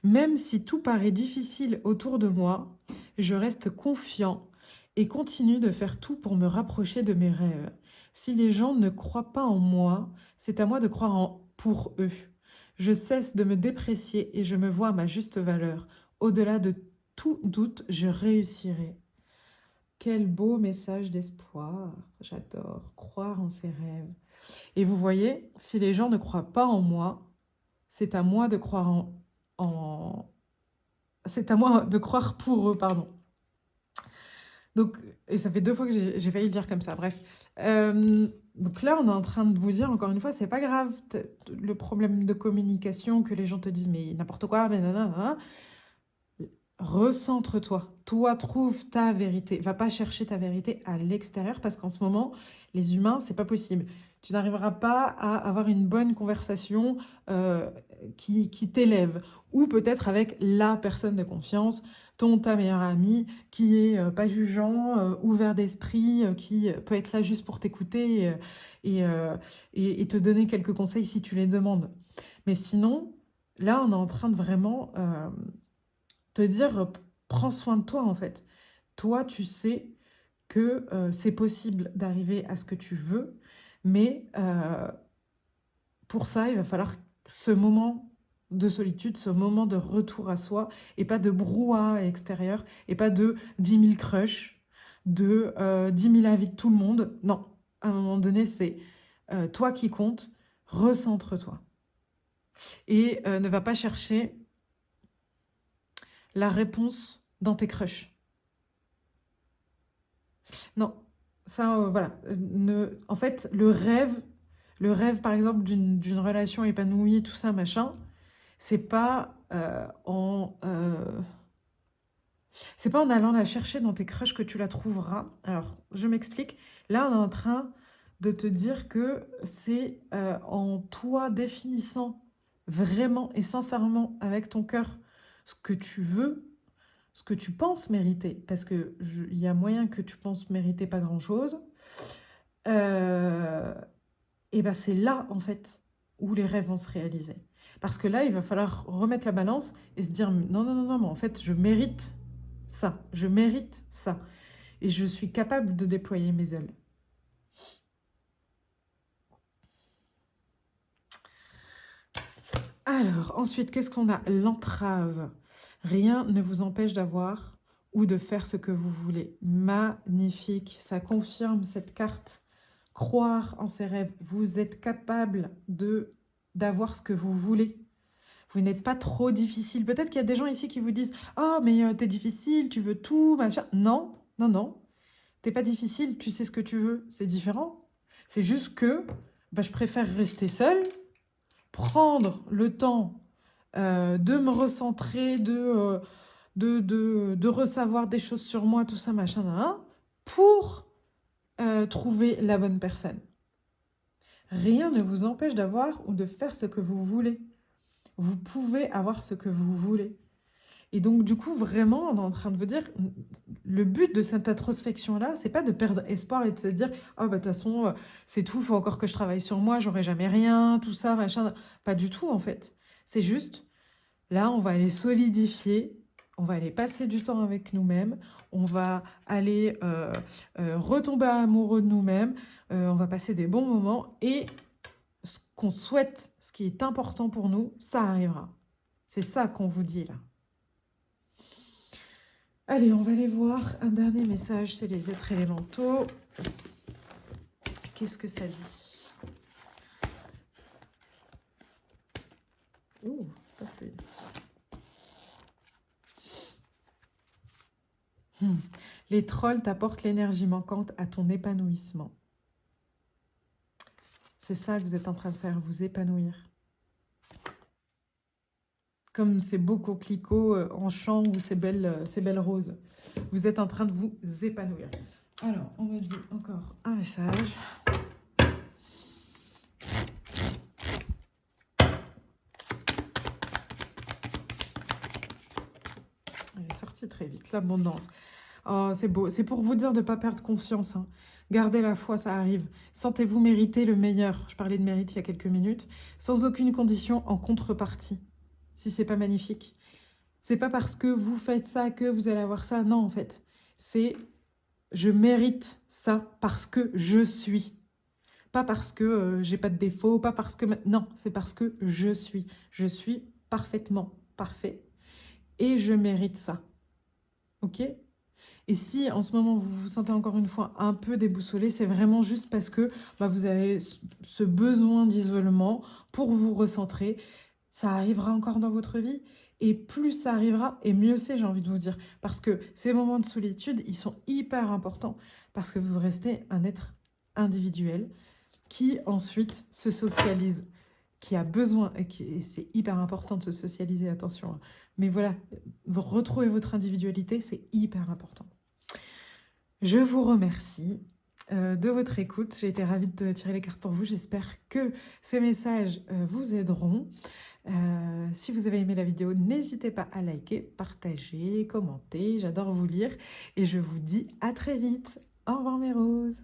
Même si tout paraît difficile autour de moi, je reste confiant et continue de faire tout pour me rapprocher de mes rêves. Si les gens ne croient pas en moi, c'est à moi de croire pour eux. Je cesse de me déprécier et je me vois à ma juste valeur. Au-delà de tout doute, je réussirai. Quel beau message d'espoir. J'adore. Croire en ses rêves. Et vous voyez, si les gens ne croient pas en moi, c'est à moi de croire c'est à moi de croire pour eux, pardon. Donc, et ça fait 2 fois que j'ai failli le dire comme ça, bref. Donc là, on est en train de vous dire, encore une fois, c'est pas grave, le problème de communication, que les gens te disent, mais n'importe quoi, mais nanana. Recentre-toi. Toi, trouve ta vérité. Va pas chercher ta vérité à l'extérieur parce qu'en ce moment, les humains, c'est pas possible. Tu n'arriveras pas à avoir une bonne conversation qui t'élève. Ou peut-être avec la personne de confiance, ta meilleure amie, qui est pas jugeant, ouvert d'esprit, qui peut être là juste pour t'écouter et te donner quelques conseils si tu les demandes. Mais sinon, là, on est en train de vraiment te dire, prends soin de toi en fait. Toi, tu sais que c'est possible d'arriver à ce que tu veux, mais pour ça, il va falloir ce moment de solitude, ce moment de retour à soi, et pas de brouhaha extérieur, et pas de 10 000 crushs, de 10 000 avis de tout le monde. Non, à un moment donné, c'est toi qui compte, recentre-toi. Et ne va pas chercher la réponse dans tes crushs. Non, ça, voilà. En fait, le rêve, par exemple, d'une relation épanouie, tout ça, machin, c'est pas c'est pas en allant la chercher dans tes crushs que tu la trouveras. Alors, je m'explique. Là, on est en train de te dire que c'est en toi définissant vraiment et sincèrement avec ton cœur ce que tu veux, ce que tu penses mériter, parce que il y a moyen que tu penses mériter pas grand-chose. Et ben c'est là, en fait, où les rêves vont se réaliser. Parce que là, il va falloir remettre la balance et se dire, non, non, non, non, mais en fait, je mérite ça, je mérite ça. Et je suis capable de déployer mes ailes. Alors, ensuite, qu'est-ce qu'on a? L'entrave. Rien ne vous empêche d'avoir ou de faire ce que vous voulez. Magnifique, ça confirme cette carte. Croire en ses rêves. Vous êtes capable d'avoir ce que vous voulez. Vous n'êtes pas trop difficile. Peut-être qu'il y a des gens ici qui vous disent « Ah, mais t'es difficile, tu veux tout, machin. » Non, non, non. T'es pas difficile, tu sais ce que tu veux. C'est différent. C'est juste que je préfère rester seule, prendre le temps de me recentrer, de ressavoir des choses sur moi, tout ça, machin, pour trouver la bonne personne. Rien ne vous empêche d'avoir ou de faire ce que vous voulez. Vous pouvez avoir ce que vous voulez. Et donc, du coup, vraiment, on est en train de vous dire, le but de cette introspection-là, c'est pas de perdre espoir et de se dire, oh, bah, de toute façon, c'est tout, il faut encore que je travaille sur moi, j'aurai jamais rien, tout ça, machin. Pas du tout, en fait. C'est juste, là, on va aller solidifier, on va aller passer du temps avec nous-mêmes, on va aller retomber amoureux de nous-mêmes, on va passer des bons moments et ce qu'on souhaite, ce qui est important pour nous, ça arrivera. C'est ça qu'on vous dit là. Allez, on va aller voir un dernier message, c'est les êtres élémentaux. Qu'est-ce que ça dit? Ouh, parfait. Les trolls t'apportent l'énergie manquante à ton épanouissement. C'est ça que vous êtes en train de faire, vous épanouir. Comme ces beaux coquelicots en champ ou ces belles roses. Vous êtes en train de vous épanouir. Alors, on me dit encore un message. Elle est sortie très vite, l'abondance. Oh, c'est beau. C'est pour vous dire de ne pas perdre confiance. Hein. Gardez la foi, ça arrive. Sentez-vous mériter le meilleur. Je parlais de mérite il y a quelques minutes. Sans aucune condition en contrepartie. Si c'est pas magnifique. C'est pas parce que vous faites ça que vous allez avoir ça. Non, en fait. C'est je mérite ça parce que je suis. Pas parce que j'ai pas de défaut, pas parce que... Non, c'est parce que je suis. Je suis parfaitement parfait. Et je mérite ça. Ok ? Et si en ce moment vous vous sentez encore une fois un peu déboussolé, c'est vraiment juste parce que vous avez ce besoin d'isolement pour vous recentrer. Ça arrivera encore dans votre vie. Et plus ça arrivera, et mieux c'est, j'ai envie de vous dire. Parce que ces moments de solitude, ils sont hyper importants. Parce que vous restez un être individuel qui ensuite se socialise, qui a besoin, et c'est hyper important de se socialiser, attention. Hein. Mais voilà, retrouver votre individualité, c'est hyper important. Je vous remercie de votre écoute. J'ai été ravie de tirer les cartes pour vous. J'espère que ces messages vous aideront. Si vous avez aimé la vidéo, n'hésitez pas à liker, partager, commenter. J'adore vous lire. Et je vous dis à très vite. Au revoir mes roses.